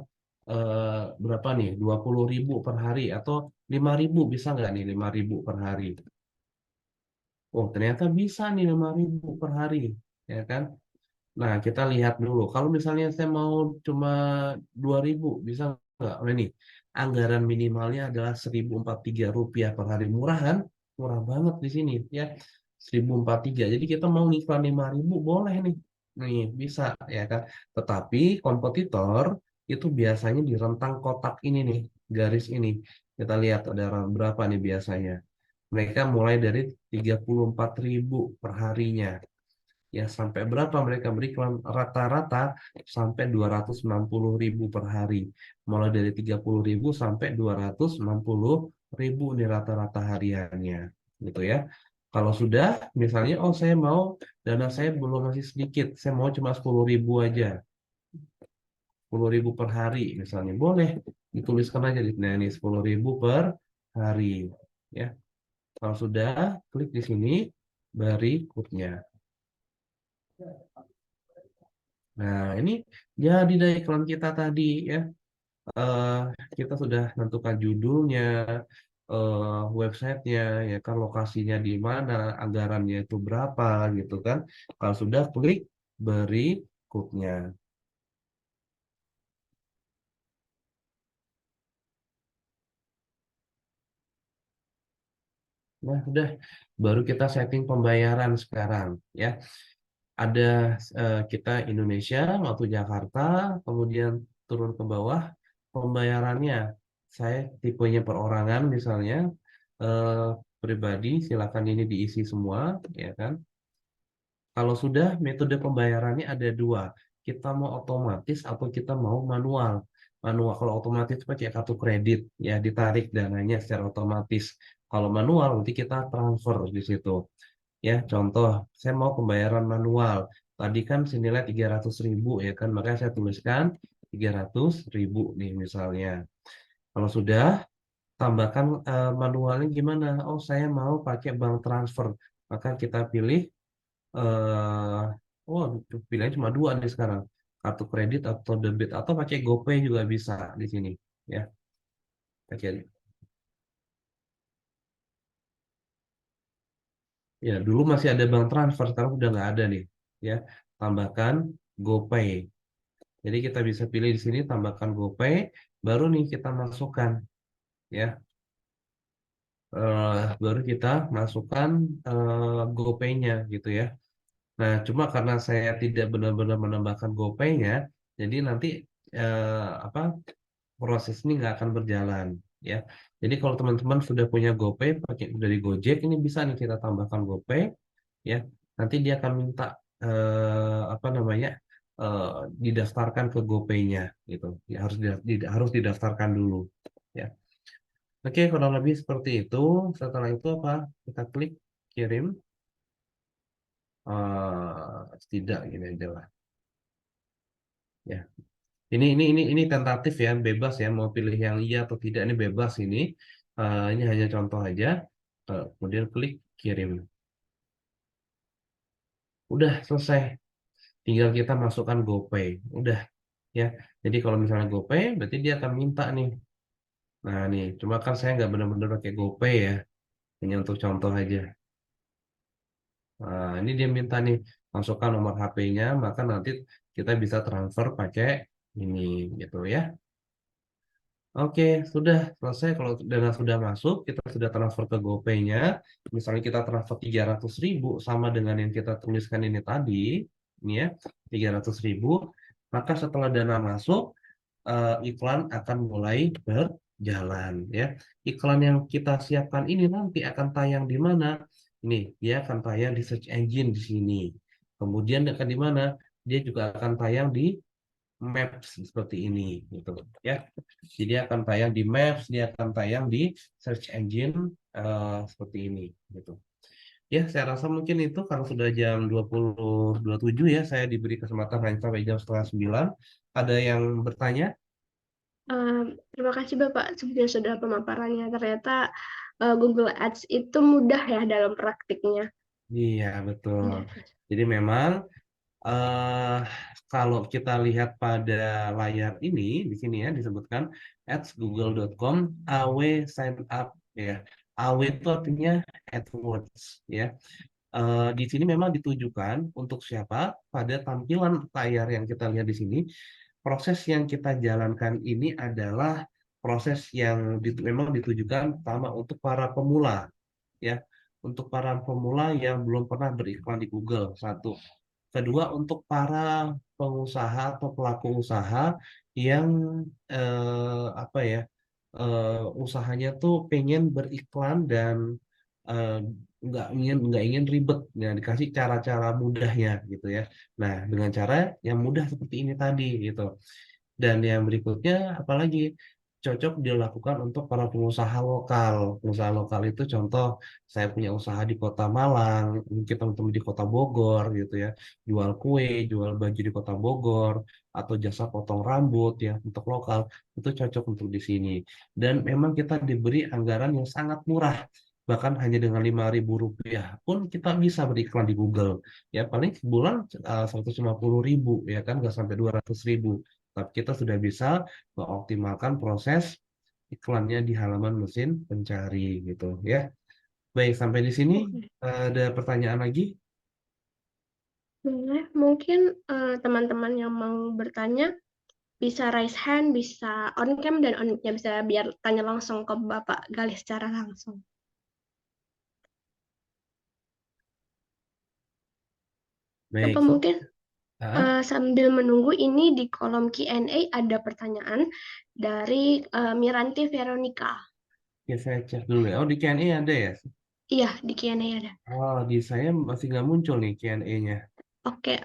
berapa nih? 20.000 per hari atau 5.000 bisa nggak nih 5.000 per hari? Oh, ternyata bisa nih 5.000 per hari, ya kan? Nah, kita lihat dulu. Kalau misalnya saya mau cuma 2.000, bisa nggak? Nah, ini anggaran minimalnya adalah Rp1.043 per hari. Murah kan? Murah banget di sini ya. 1.043. Jadi kita mau ngiklan 5.000 boleh nih. Nih, bisa ya kan. Tetapi kompetitor itu biasanya di rentang kotak ini nih, garis ini. Kita lihat ada berapa nih biasanya. Mereka mulai dari 34.000 per harinya. Ya, sampai berapa mereka beriklan? Rata-rata sampai 260.000 per hari. Mulai dari 30.000 sampai 260.000 nih rata-rata hariannya. Gitu ya. Kalau sudah, misalnya, oh saya mau, dana saya belum masih sedikit, saya mau cuma 10.000 aja. 10.000 per hari misalnya. Boleh, dituliskan aja. Nah, ini 10.000 per hari. Ya. Kalau sudah, klik di sini, berikutnya. Nah, ini jadi dari iklan kita tadi ya. Eh, kita sudah tentukan judulnya, websitenya, ya kan lokasinya di mana, anggarannya itu berapa gitu kan. Kalau sudah klik berikutnya. Nah, udah baru kita setting pembayaran sekarang ya. Ada kita Indonesia waktu Jakarta, kemudian turun ke bawah pembayarannya. Saya tipenya perorangan misalnya, eh, pribadi silakan ini diisi semua, ya kan. Kalau sudah metode pembayarannya ada dua, kita mau otomatis atau kita mau manual. Manual kalau otomatis pakai kartu kredit ya ditarik dananya secara otomatis. Kalau manual nanti kita transfer di situ. Ya, contoh saya mau pembayaran manual. Tadi kan senilai 300.000 ya kan, makanya saya tuliskan 300.000 nih misalnya. Kalau sudah tambahkan manualnya gimana? Oh, saya mau pakai bank transfer. Maka kita pilih eh oh, pilihannya cuma dua nih sekarang. Kartu kredit atau debit atau pakai GoPay juga bisa di sini ya. Pakai ya dulu masih ada bank transfer, sekarang udah nggak ada nih ya. Tambahkan GoPay. Jadi kita bisa pilih di sini tambahkan GoPay, baru nih kita masukkan ya. Baru kita masukkan GoPay-nya gitu ya. Nah, cuma karena saya tidak benar-benar menambahkan GoPay-nya, jadi nanti apa proses ini nggak akan berjalan ya. Jadi kalau teman-teman sudah punya GoPay pakai dari Gojek, ini bisa nih kita tambahkan GoPay ya. Nanti dia akan minta apa namanya didaftarkan ke GoPay-nya gitu. Ya, harus didaftarkan dulu ya. Oke, kurang lebih seperti itu. Setelah itu apa? Kita klik kirim. Tidak gini aja lah. Ya. Ini tentatif ya, bebas ya, mau pilih yang iya atau tidak ini bebas ini. Ini hanya contoh aja. Kemudian klik kirim. Udah selesai. Tinggal kita masukkan GoPay. Udah ya. Jadi kalau misalnya GoPay, berarti dia akan minta nih. Nah nih, cuma kan saya nggak benar-benar pakai GoPay ya. Hanya untuk contoh aja. Nah, ini dia minta nih, masukkan nomor HP-nya, maka nanti kita bisa transfer pakai ini gitu ya. Oke, sudah selesai. Kalau dana sudah masuk, kita sudah transfer ke GoPay-nya. Misalnya kita transfer 300.000 sama dengan yang kita tuliskan ini tadi, ini ya, 300.000. Maka setelah dana masuk, iklan akan mulai berjalan ya. Iklan yang kita siapkan ini nanti akan tayang di mana? Ini dia akan tayang di search engine di sini. Kemudian akan di mana? Dia juga akan tayang di Maps seperti ini gitu ya. Jadi akan tayang di Maps, dia akan tayang di search engine seperti ini gitu. Ya, saya rasa mungkin itu karena sudah jam 20.27 ya, saya diberi kesempatan hanya sampai jam setengah 9. Ada yang bertanya? Terima kasih Bapak sebetulnya sudah pemaparannya. Ternyata Google Ads itu mudah ya dalam praktiknya. Iya, betul. Mudah. Jadi memang eh kalau kita lihat pada layar ini di sini ya disebutkan ads.google.com AW sign up ya. AW itu artinya AdWords ya. Di sini memang ditujukan untuk siapa? Pada tampilan layar yang kita lihat di sini, proses yang kita jalankan ini adalah proses yang memang ditujukan pertama untuk para pemula ya, untuk para pemula yang belum pernah beriklan di Google, satu. Kedua, untuk para pengusaha atau pelaku usaha yang apa ya, usahanya tuh pengen beriklan dan eh, nggak ingin ribet, ya dikasih cara-cara mudahnya gitu ya. Nah, dengan cara yang mudah seperti ini tadi gitu. Dan yang berikutnya, apalagi cocok dilakukan untuk para pengusaha lokal. Pengusaha lokal itu contoh, saya punya usaha di Kota Malang, mungkin teman-teman di Kota Bogor gitu ya, jual kue, jual baju di Kota Bogor, atau jasa potong rambut ya untuk lokal, itu cocok untuk di sini. Dan memang kita diberi anggaran yang sangat murah. Bahkan hanya dengan Rp5.000 pun kita bisa beriklan di Google. Ya paling sebulan 150.000 ya kan, nggak sampai 200.000. Tapi kita sudah bisa mengoptimalkan proses iklannya di halaman mesin pencari gitu ya. Baik, sampai di sini Oke. ada pertanyaan lagi? Boleh, mungkin teman-teman yang mau bertanya bisa raise hand, bisa on cam dan on mic-nya bisa biar tanya langsung ke Bapak Galih secara langsung. Baik, Bapak mungkin Ah, sambil menunggu ini di kolom Q&A ada pertanyaan dari Miranti Veronica. ya saya cek dulu ya. Oh, di Q&A ada ya? Iya, di Q&A ada. Oh, di saya masih nggak muncul nih Q&A-nya. Oke,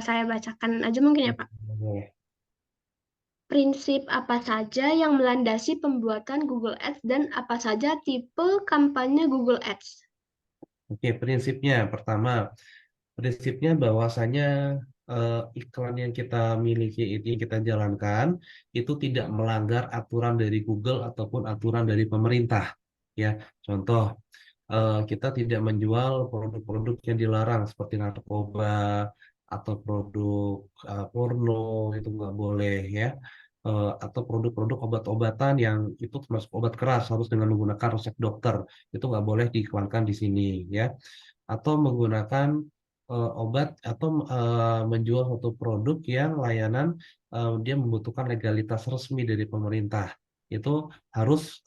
saya bacakan aja mungkin ya Pak. prinsip apa saja yang melandasi pembuatan Google Ads dan apa saja tipe kampanye Google Ads? Oke, prinsipnya bahwasanya iklan yang kita miliki ini kita jalankan itu tidak melanggar aturan dari Google ataupun aturan dari pemerintah. Ya, contoh kita tidak menjual produk-produk yang dilarang seperti narkoba atau produk porno, itu nggak boleh ya. Atau produk-produk obat-obatan yang itu termasuk obat keras harus dengan menggunakan resep dokter, itu nggak boleh diiklankan di sini ya. Atau menggunakan obat atau menjual satu produk yang layanan dia membutuhkan legalitas resmi dari pemerintah, itu harus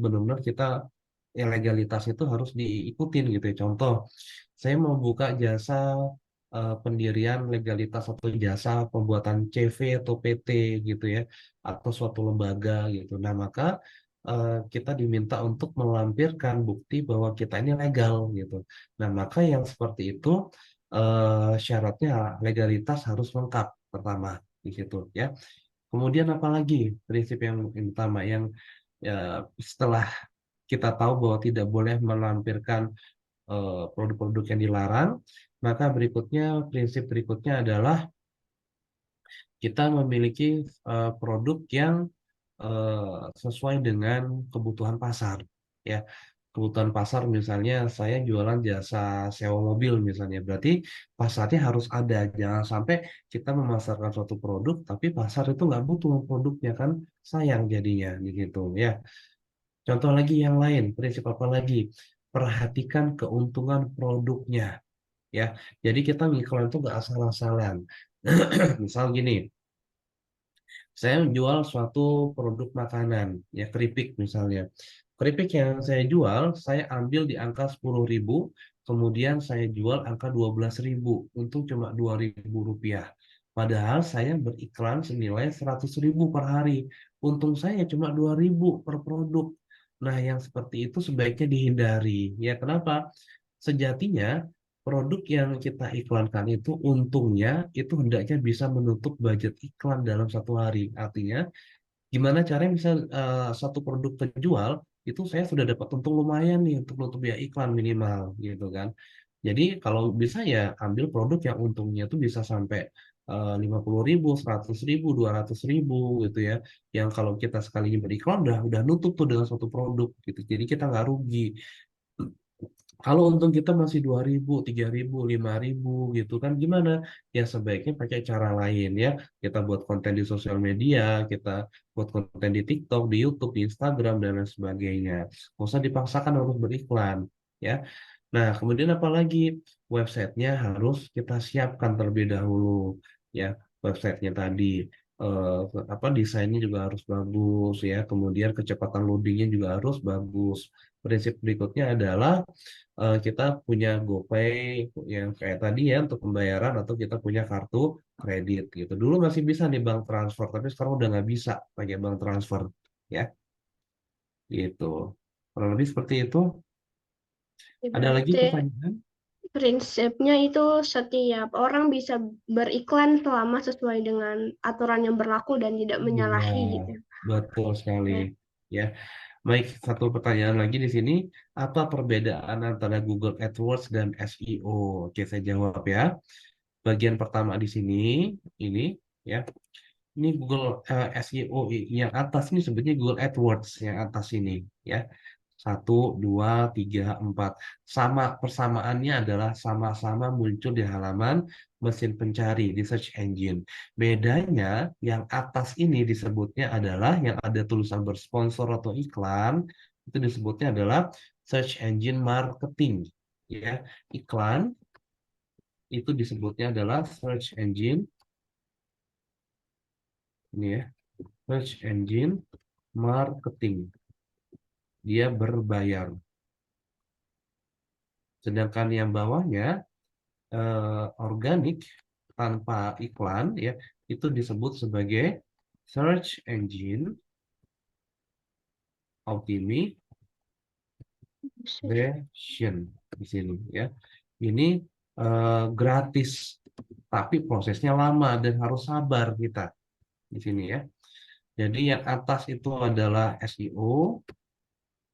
benar-benar kita ya, legalitas itu harus diikutin gitu ya. Contoh, saya mau buka jasa pendirian legalitas atau jasa pembuatan CV atau PT gitu ya, atau suatu lembaga gitu. Nah, maka kita diminta untuk melampirkan bukti bahwa kita ini legal gitu. Nah, maka yang seperti itu syaratnya legalitas harus lengkap pertama di situ ya. Kemudian apalagi prinsip yang utama yang ya, setelah kita tahu bahwa tidak boleh melampirkan produk-produk yang dilarang, maka prinsip berikutnya adalah kita memiliki produk yang sesuai dengan kebutuhan pasar. Ya, kebutuhan pasar misalnya saya jualan jasa sewa mobil misalnya, berarti pasarnya harus ada. Jangan sampai kita memasarkan suatu produk, tapi pasar itu nggak butuh produknya kan, sayang jadinya gitu ya. Contoh lagi yang lain, prinsip apa lagi? Perhatikan keuntungan produknya, ya. Jadi kita ngiklan itu nggak asal-asalan. Misal gini, saya menjual suatu produk makanan, ya keripik misalnya. Keripik yang saya jual, saya ambil di angka 10.000, kemudian saya jual angka 12.000, untung cuma 2.000 rupiah. Padahal saya beriklan senilai 100.000 per hari, untung saya cuma 2.000 per produk. Nah, yang seperti itu sebaiknya dihindari. Ya, kenapa? Sejatinya produk yang kita iklankan itu untungnya itu hendaknya bisa menutup budget iklan dalam satu hari. Artinya, gimana caranya bisa satu produk terjual, itu saya sudah dapat untung lumayan nih untuk nutup biaya iklan minimal, gitu kan. Jadi kalau bisa ya ambil produk yang untungnya itu bisa sampai 50.000, 100.000, 200.000 gitu ya. Yang kalau kita sekali beriklan udah nutup tuh dengan suatu produk gitu. Jadi kita nggak rugi. Kalau untung kita masih 2.000, 3.000, 5.000 gitu kan gimana? Ya sebaiknya pakai cara lain ya. Kita buat konten di sosial media, kita buat konten di TikTok, di YouTube, di Instagram dan lain sebagainya. Nggak usah dipaksakan harus beriklan ya. Nah, kemudian apalagi websitenya harus kita siapkan terlebih dahulu ya. Websitenya tadi desainnya juga harus bagus ya. Kemudian kecepatan loadingnya juga harus bagus. Prinsip berikutnya adalah kita punya GoPay yang kayak tadi ya untuk pembayaran atau kita punya kartu kredit gitu. Dulu masih bisa nih bank transfer, tapi sekarang udah nggak bisa pakai bank transfer ya gitu. Kurang lebih seperti itu. Ada lagi Berarti pertanyaan? prinsipnya itu setiap orang bisa beriklan selama sesuai dengan aturan yang berlaku dan tidak Iya, menyalahi gitu. betul sekali Oke. ya. Baik, satu pertanyaan lagi di sini. Apa perbedaan antara Google AdWords dan SEO? Oke, saya jawab ya. Bagian pertama di sini, ini ya. Ini Google SEO yang atas ini sebenarnya Google AdWords yang atas ini ya. 1, 2, 3, 4. Persamaannya adalah sama-sama muncul di halaman mesin pencari di search engine. Bedanya yang atas ini disebutnya adalah yang ada tulisan bersponsor atau iklan, itu disebutnya adalah search engine marketing ya. Iklan itu disebutnya adalah search engine ini ya. Search engine marketing. Dia berbayar. Sedangkan yang bawahnya organik tanpa iklan ya itu disebut sebagai search engine optimization di sini ya. Ini gratis tapi prosesnya lama dan harus sabar kita di sini ya. Jadi yang atas itu adalah SEO,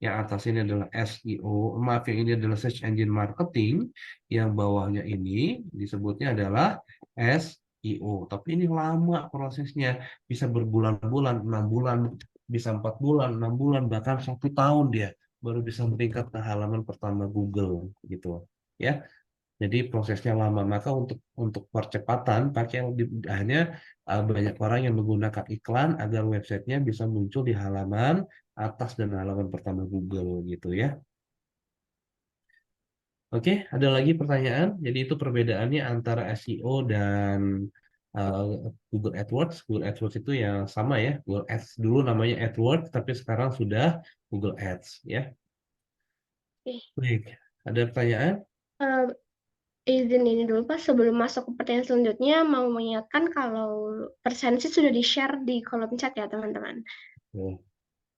yang atas ini adalah SEO, maaf yang ini adalah Search Engine Marketing, yang bawahnya ini disebutnya adalah SEO. Tapi ini lama prosesnya, bisa berbulan-bulan, 6 bulan, bisa 4 bulan, 6 bulan, bahkan 1 tahun dia baru bisa meningkat ke halaman pertama Google gitu ya. Jadi prosesnya lama, maka untuk percepatan pakai hanya banyak orang yang menggunakan iklan agar websitenya bisa muncul di halaman atas dan halaman pertama Google gitu ya. Oke, ada lagi pertanyaan? Jadi itu perbedaannya antara SEO dan uh, Google AdWords. Google AdWords itu yang sama ya. Google Ads dulu namanya AdWords, tapi sekarang sudah Google Ads ya. Oke. Baik, ada pertanyaan? Eh, izin ini dulu Pak, sebelum masuk ke pertanyaan selanjutnya, mau mengingatkan kalau presensi sudah di-share di kolom chat ya teman-teman. Oh.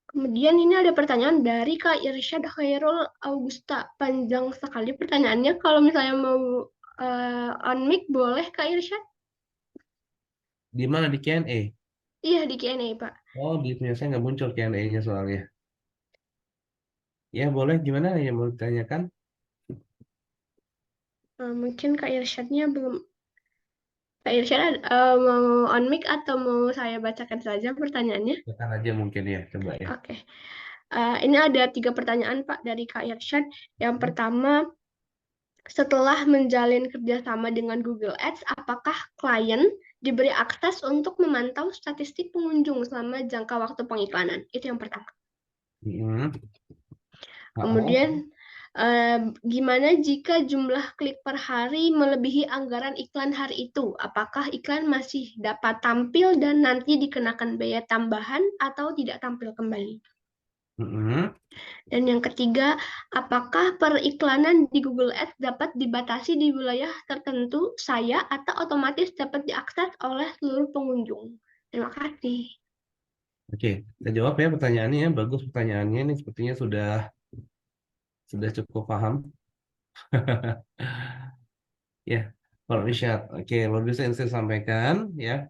Kemudian ini ada pertanyaan dari Kak Irsyad Khairul Augusta. Panjang sekali pertanyaannya. Kalau misalnya mau on mic, boleh Kak Irsyad? Di mana di Q&A? Iya, di Q&A, Pak. Oh, di punya saya nggak muncul Q&A-nya soalnya. Ya, boleh. Gimana yang mau ditanyakan? Mungkin Kak Irsyadnya belum. Kak Irsyad mau on mic atau mau saya bacakan saja pertanyaannya? Tekan aja mungkin ya, coba ya. Oke. Ini ada 3 pertanyaan, Pak, dari Kak Irsyad. Yang pertama, setelah menjalin kerjasama dengan Google Ads, apakah klien diberi akses untuk memantau statistik pengunjung selama jangka waktu pengiklanan? Itu yang pertama. Hmm. Kemudian, gimana jika jumlah klik per hari melebihi anggaran iklan hari itu? Apakah iklan masih dapat tampil dan nanti dikenakan biaya tambahan atau tidak tampil kembali? Hmm. Dan yang ketiga, apakah periklanan di Google Ads dapat dibatasi di wilayah tertentu saya atau otomatis dapat diakses oleh seluruh pengunjung? Terima kasih. Oke, saya jawab ya pertanyaannya. Bagus pertanyaannya ini sepertinya sudah cukup paham. Ya, kalau Richard, oke, lo bisa saya sampaikan ya.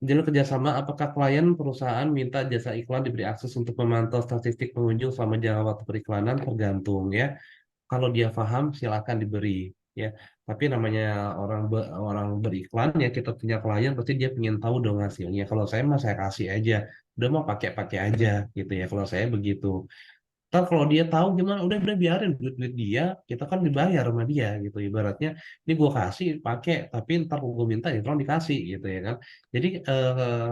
Jalur kerjasama, apakah klien perusahaan minta jasa iklan diberi akses untuk memantau statistik pengunjung selama jangka waktu periklanan? Tergantung ya. Kalau dia paham, silakan diberi ya. Tapi namanya orang beriklan ya, kita punya klien pasti dia ingin tahu dong hasilnya. Kalau saya mah saya kasih aja, udah mau pakai aja gitu ya. Kalau saya begitu. Ntar kalau dia tahu gimana, udah biarin duit dia, kita kan dibayar sama dia gitu. Ibaratnya ini gue kasih pakai, tapi ntar gue minta ya tolong dikasih gitu ya kan. Jadi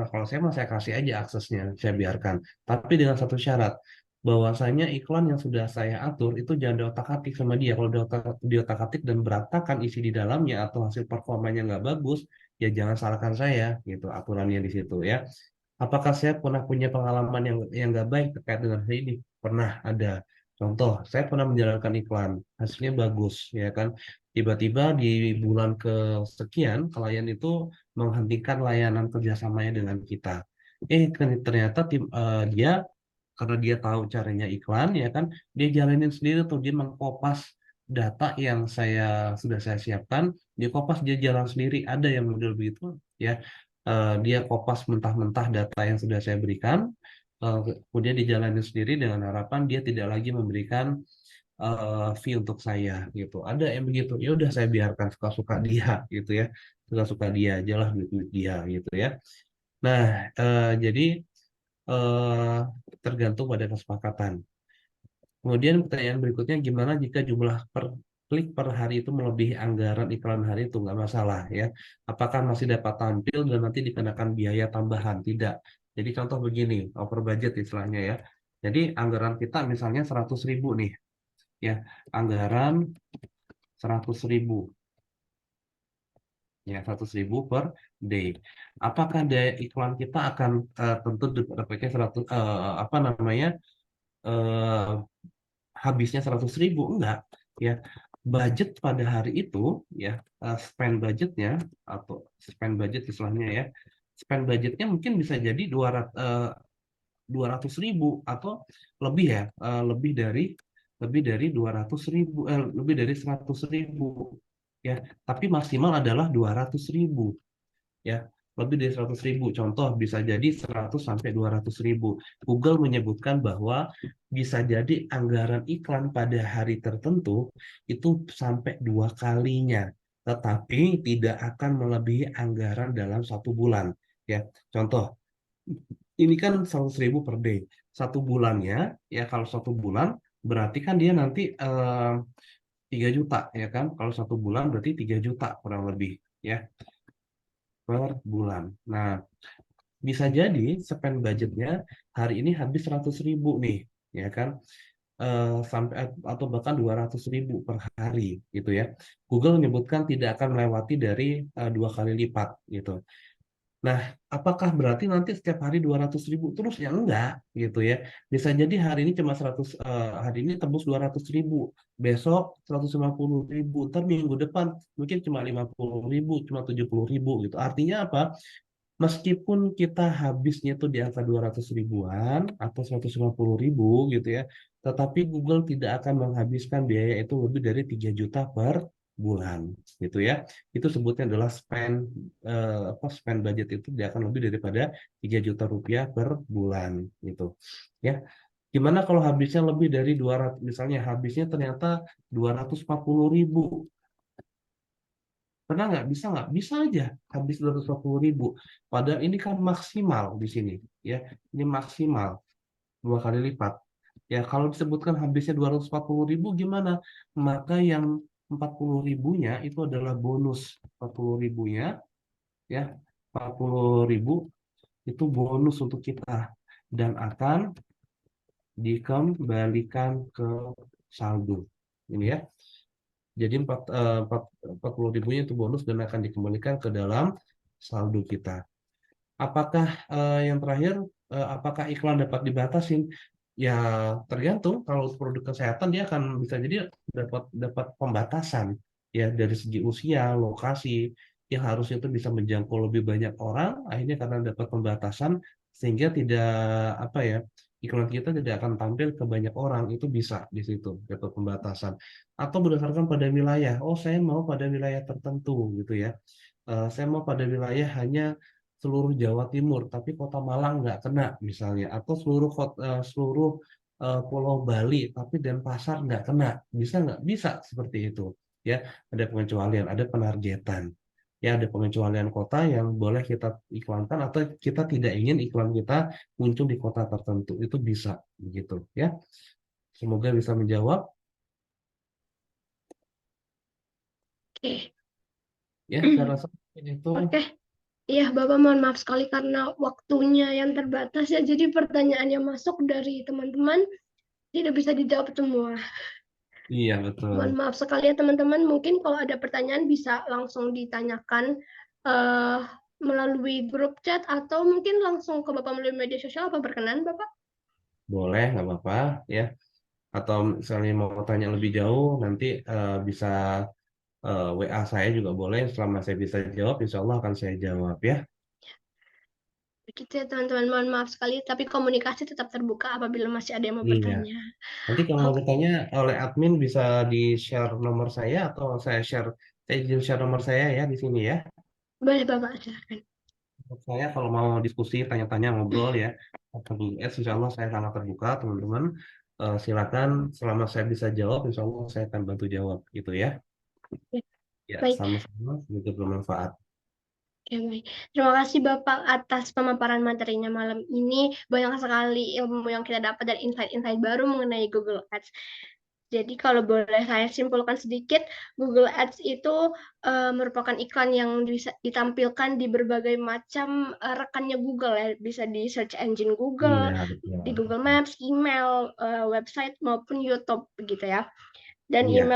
kalau saya mah saya kasih aja aksesnya, saya biarkan. Tapi dengan satu syarat, bahwasanya iklan yang sudah saya atur itu jangan diotak-atik sama dia. Kalau diotak-atik dan berantakan isi di dalamnya atau hasil performanya nggak bagus, ya jangan salahkan saya gitu aturannya di situ ya. Apakah saya pernah punya pengalaman yang nggak baik terkait dengan hal ini? Pernah ada. Contoh, saya pernah menjalankan iklan, hasilnya bagus, ya kan. Tiba-tiba di bulan kesekian, klien itu menghentikan layanan kerjasamanya dengan kita. Ternyata dia karena dia tahu caranya iklan, ya kan, dia jalanin sendiri tuh, dia mengkopas data yang sudah saya siapkan, dia kopas dia jalan sendiri. Ada yang model begitu, ya. Dia kopas mentah-mentah data yang sudah saya berikan, kemudian dijalani sendiri dengan harapan dia tidak lagi memberikan fee untuk saya gitu. Ada yang begitu, ya udah saya biarkan suka-suka dia gitu ya, suka-suka dia aja lah duit dia gitu ya. Nah, jadi eh, tergantung pada kesepakatan. Kemudian pertanyaan berikutnya, gimana jika jumlah klik per hari itu melebihi anggaran iklan hari itu? Nggak masalah ya. Apakah masih dapat tampil dan nanti dikenakan biaya tambahan? Tidak. Jadi contoh begini, over budget istilahnya ya. Jadi anggaran kita misalnya 100.000 nih, ya. Anggaran 100.000, ya 100.000 per day. Apakah daya iklan kita akan tentu dapatnya 100 apa namanya eh, habisnya 100.000? Enggak ya. Budget pada hari itu ya, spend budgetnya atau spend budget istilahnya ya, spend budgetnya mungkin bisa jadi 200.000 atau lebih ya, lebih dari 200.000, lebih dari 100.000 ya, tapi maksimal adalah 200.000 ya. lebih dari 100.000. Contoh bisa jadi 100 sampai 200.000. Google menyebutkan bahwa bisa jadi anggaran iklan pada hari tertentu itu sampai 2 kalinya, tetapi tidak akan melebihi anggaran dalam 1 bulan. Ya, contoh, ini kan 100.000 per day. 1 bulannya, ya kalau 1 bulan berarti kan dia nanti 3 juta, ya kan? Kalau 1 bulan berarti 3 juta kurang lebih, ya, per bulan. Nah, bisa jadi spend budgetnya hari ini habis 100.000 nih, ya kan? Sampai atau bahkan 200.000 per hari, gitu ya. Google menyebutkan tidak akan melewati dari 2 kali lipat, gitu. Nah, apakah berarti nanti setiap hari 200.000 terus? Ya enggak, gitu ya. Bisa jadi hari ini cuma 100, hari ini tembus 200.000, besok 150.000, ntar minggu depan mungkin cuma 50.000, cuma 70.000 gitu. Artinya apa? Meskipun kita habisnya itu di angka 200 ribuan atau 150.000 gitu ya, tetapi Google tidak akan menghabiskan biaya itu lebih dari 3 juta per bulan gitu ya. Itu sebutnya adalah spend budget itu dia akan lebih daripada 3 juta rupiah per bulan gitu. Ya. Gimana kalau habisnya lebih dari 200, misalnya habisnya ternyata 240.000. Pernah nggak? Bisa nggak? Bisa aja habis 240.000. Padahal ini kan maksimal di sini, ya. Ini maksimal 2 kali lipat. Ya kalau disebutkan habisnya 240.000 gimana? Maka yang 40.000-nya itu adalah bonus. 40.000-nya, ya, 40.000 itu bonus untuk kita dan akan dikembalikan ke saldo. Ini ya. Jadi 40.000-nya itu bonus dan akan dikembalikan ke dalam saldo kita. Apakah yang terakhir, apakah iklan dapat dibatasin? Ya tergantung. Kalau produk kesehatan dia akan bisa jadi dapat pembatasan ya dari segi usia, lokasi yang harusnya itu bisa menjangkau lebih banyak orang. Akhirnya karena dapat pembatasan sehingga tidak apa ya iklan kita tidak akan tampil ke banyak orang, itu bisa di situ dapat pembatasan. Atau berdasarkan pada wilayah. Oh saya mau pada wilayah tertentu gitu ya. Saya mau pada wilayah hanya seluruh Jawa Timur, tapi Kota Malang nggak kena misalnya, atau seluruh Pulau Bali, tapi Denpasar nggak kena, bisa nggak? Bisa seperti itu, ya. Ada pengecualian, ada penargetan, ya. Ada pengecualian kota yang boleh kita iklankan atau kita tidak ingin iklan kita muncul di kota tertentu, itu bisa, begitu, ya. Semoga bisa menjawab, Oke. ya. Saya rasa itu. Oke. Iya, Bapak mohon maaf sekali karena waktunya yang terbatas ya. Jadi pertanyaan yang masuk dari teman-teman tidak bisa dijawab semua. Iya betul. Mohon maaf sekali ya teman-teman. Mungkin kalau ada pertanyaan bisa langsung ditanyakan eh, melalui grup chat atau mungkin langsung ke Bapak melalui media sosial. Apa berkenan, Bapak? Boleh, nggak apa-apa, ya. Atau misalnya mau tanya lebih jauh, nanti bisa WA saya juga boleh. Selama saya bisa jawab, insya Allah akan saya jawab, ya. Begitu ya teman-teman. Mohon maaf sekali, tapi komunikasi tetap terbuka apabila masih ada yang mau Iya. bertanya. Nanti kalau mau Oke, bertanya oleh admin bisa di-share nomor saya atau saya izin share nomor saya ya di sini ya. boleh Bapak, silakan. Untuk saya kalau mau diskusi, tanya-tanya, ngobrol ya, atau di ads, insya Allah saya sangat terbuka, teman-teman. Silakan, selama saya bisa jawab, insya Allah saya akan bantu jawab, gitu ya. Ya, Baik. sama-sama, semoga bermanfaat. Oke, baik. Terima kasih Bapak atas pemaparan materinya malam ini. Banyak sekali ilmu yang kita dapat dan insight-insight baru mengenai Google Ads. Jadi kalau boleh saya simpulkan sedikit, Google Ads itu merupakan iklan yang bisa ditampilkan di berbagai macam rekannya Google ya. Bisa di search engine Google, Iya, di betul. Google Maps, email, website maupun YouTube begitu ya. Dan Iya,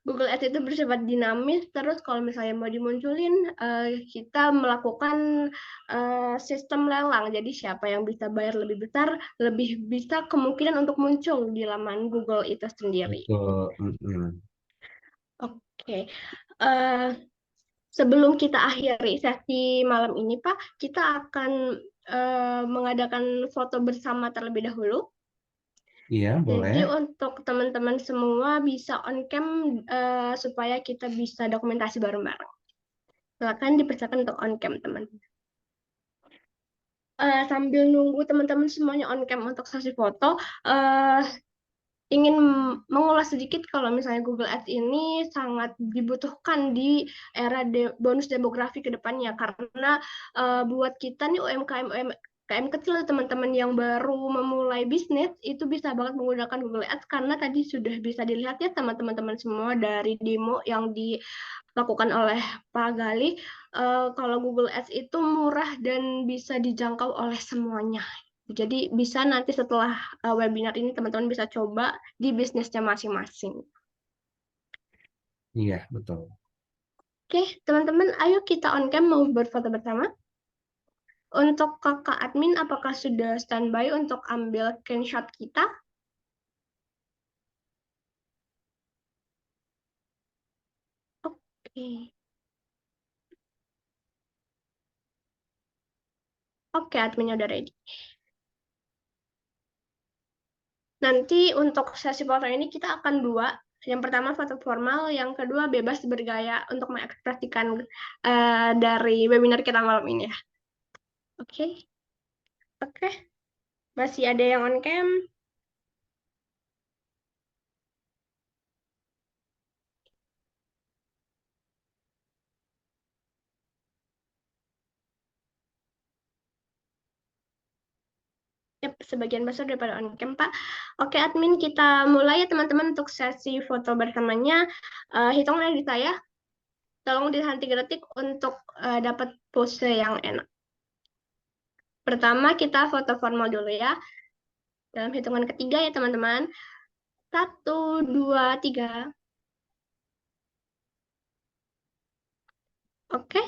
Google Ads itu bersifat dinamis, terus kalau misalnya mau dimunculin, kita melakukan sistem lelang. Jadi siapa yang bisa bayar lebih besar, lebih bisa kemungkinan untuk muncul di laman Google itu sendiri. betul. Mm-mm. Oke, eh, sebelum kita akhiri sesi malam ini, Pak, kita akan mengadakan foto bersama terlebih dahulu. Iya, boleh. Jadi untuk teman-teman semua bisa on cam supaya kita bisa dokumentasi bareng-bareng. Silakan dipersilakan untuk on cam teman. sambil nunggu teman-teman semuanya on cam untuk sesi foto, ingin mengulas sedikit kalau misalnya Google Ads ini sangat dibutuhkan di era bonus demografi ke depannya, karena buat kita nih UMKM kecil, teman-teman yang baru memulai bisnis itu bisa banget menggunakan Google Ads, karena tadi sudah bisa dilihat ya sama teman-teman semua dari demo yang dilakukan oleh Pak Galih, kalau Google Ads itu murah dan bisa dijangkau oleh semuanya. Jadi bisa nanti setelah webinar ini teman-teman bisa coba di bisnisnya masing-masing. Iya, betul. Oke, teman-teman, ayo kita on cam mau berfoto bersama. Untuk kakak admin, apakah sudah standby untuk ambil screenshot kita? Oke. Oke, adminnya udah ready. Nanti untuk sesi foto ini kita akan dua. Yang pertama foto formal, yang kedua bebas bergaya untuk mengekspresikan dari webinar kita malam ini ya. Oke. Oke. Masih ada yang on cam? Yep, sebagian besar daripada on cam, Pak. Oke, admin, kita mulai ya teman-teman untuk sesi foto bersamanya. Hitung dari saya. Tolong ditahan 3 detik untuk dapat pose yang enak. Pertama, kita foto formal dulu ya. Dalam hitungan ketiga ya teman-teman. 1, 2, 3. Oke.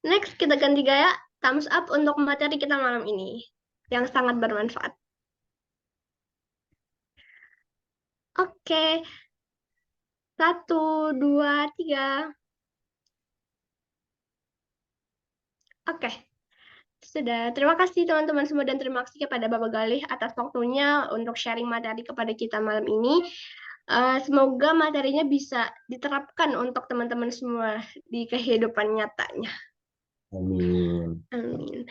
Next, kita ganti gaya. Thumbs up untuk materi kita malam ini. Yang sangat bermanfaat. Oke. 1, 2, 3. Oke. Sudah, terima kasih teman-teman semua dan terima kasih kepada Bapak Galih atas waktunya untuk sharing materi kepada kita malam ini. Semoga materinya bisa diterapkan untuk teman-teman semua di kehidupan nyatanya. Amin. Amin.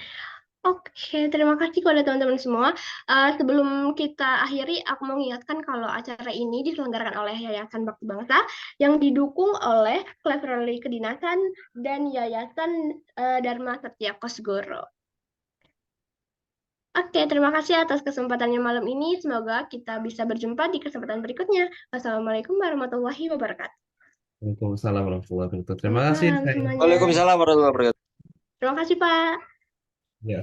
Oke, terima kasih kepada teman-teman semua. Sebelum kita akhiri, aku mau mengingatkan kalau acara ini diselenggarakan oleh Yayasan Bakti Bangsa yang didukung oleh Cleverly Kedinasan dan Yayasan Dharma Satya Kosgoro. Oke, terima kasih atas kesempatannya malam ini. Semoga kita bisa berjumpa di kesempatan berikutnya. Wassalamualaikum warahmatullahi wabarakatuh. Waalaikumsalam warahmatullahi wabarakatuh. Terima kasih. Selamat semuanya. Waalaikumsalam warahmatullahi wabarakatuh. Terima kasih, Pak. Ya.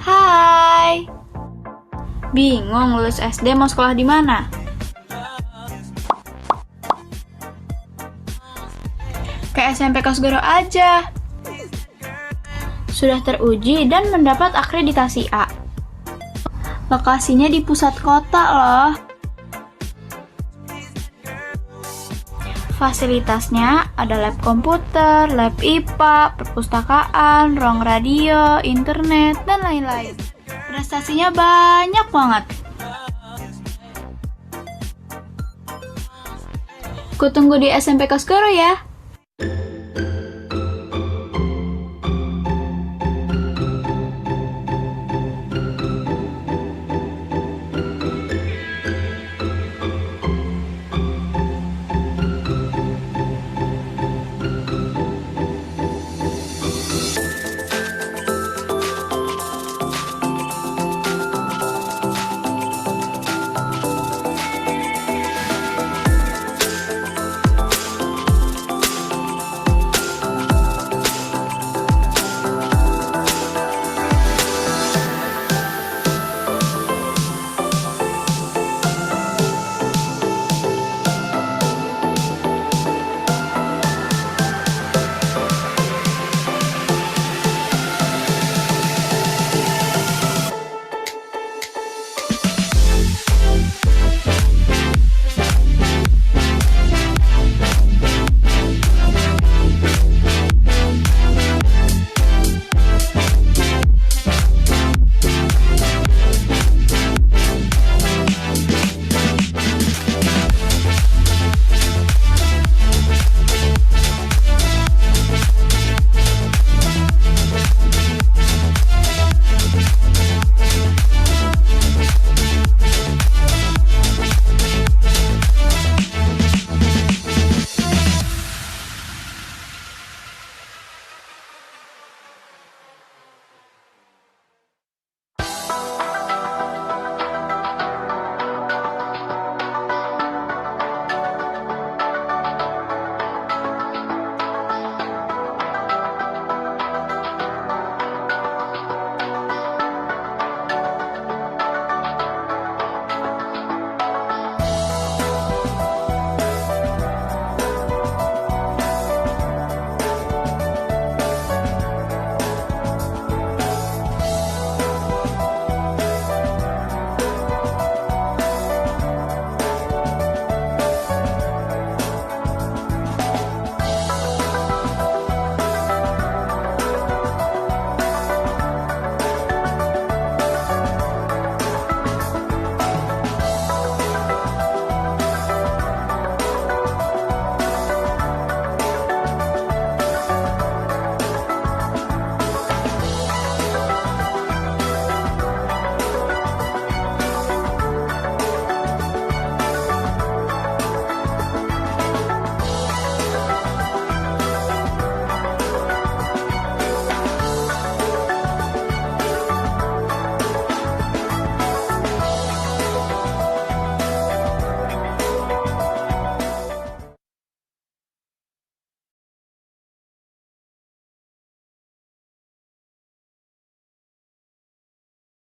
Hai. Bingung lulus SD mau sekolah di mana? Ke SMP Kosgoro aja. Sudah teruji dan mendapat akreditasi A. Lokasinya di pusat kota loh. Fasilitasnya ada lab komputer, lab IPA, perpustakaan, ruang radio, internet, dan lain-lain. Prestasinya banyak banget. Kutunggu di SMP Kosgoro ya.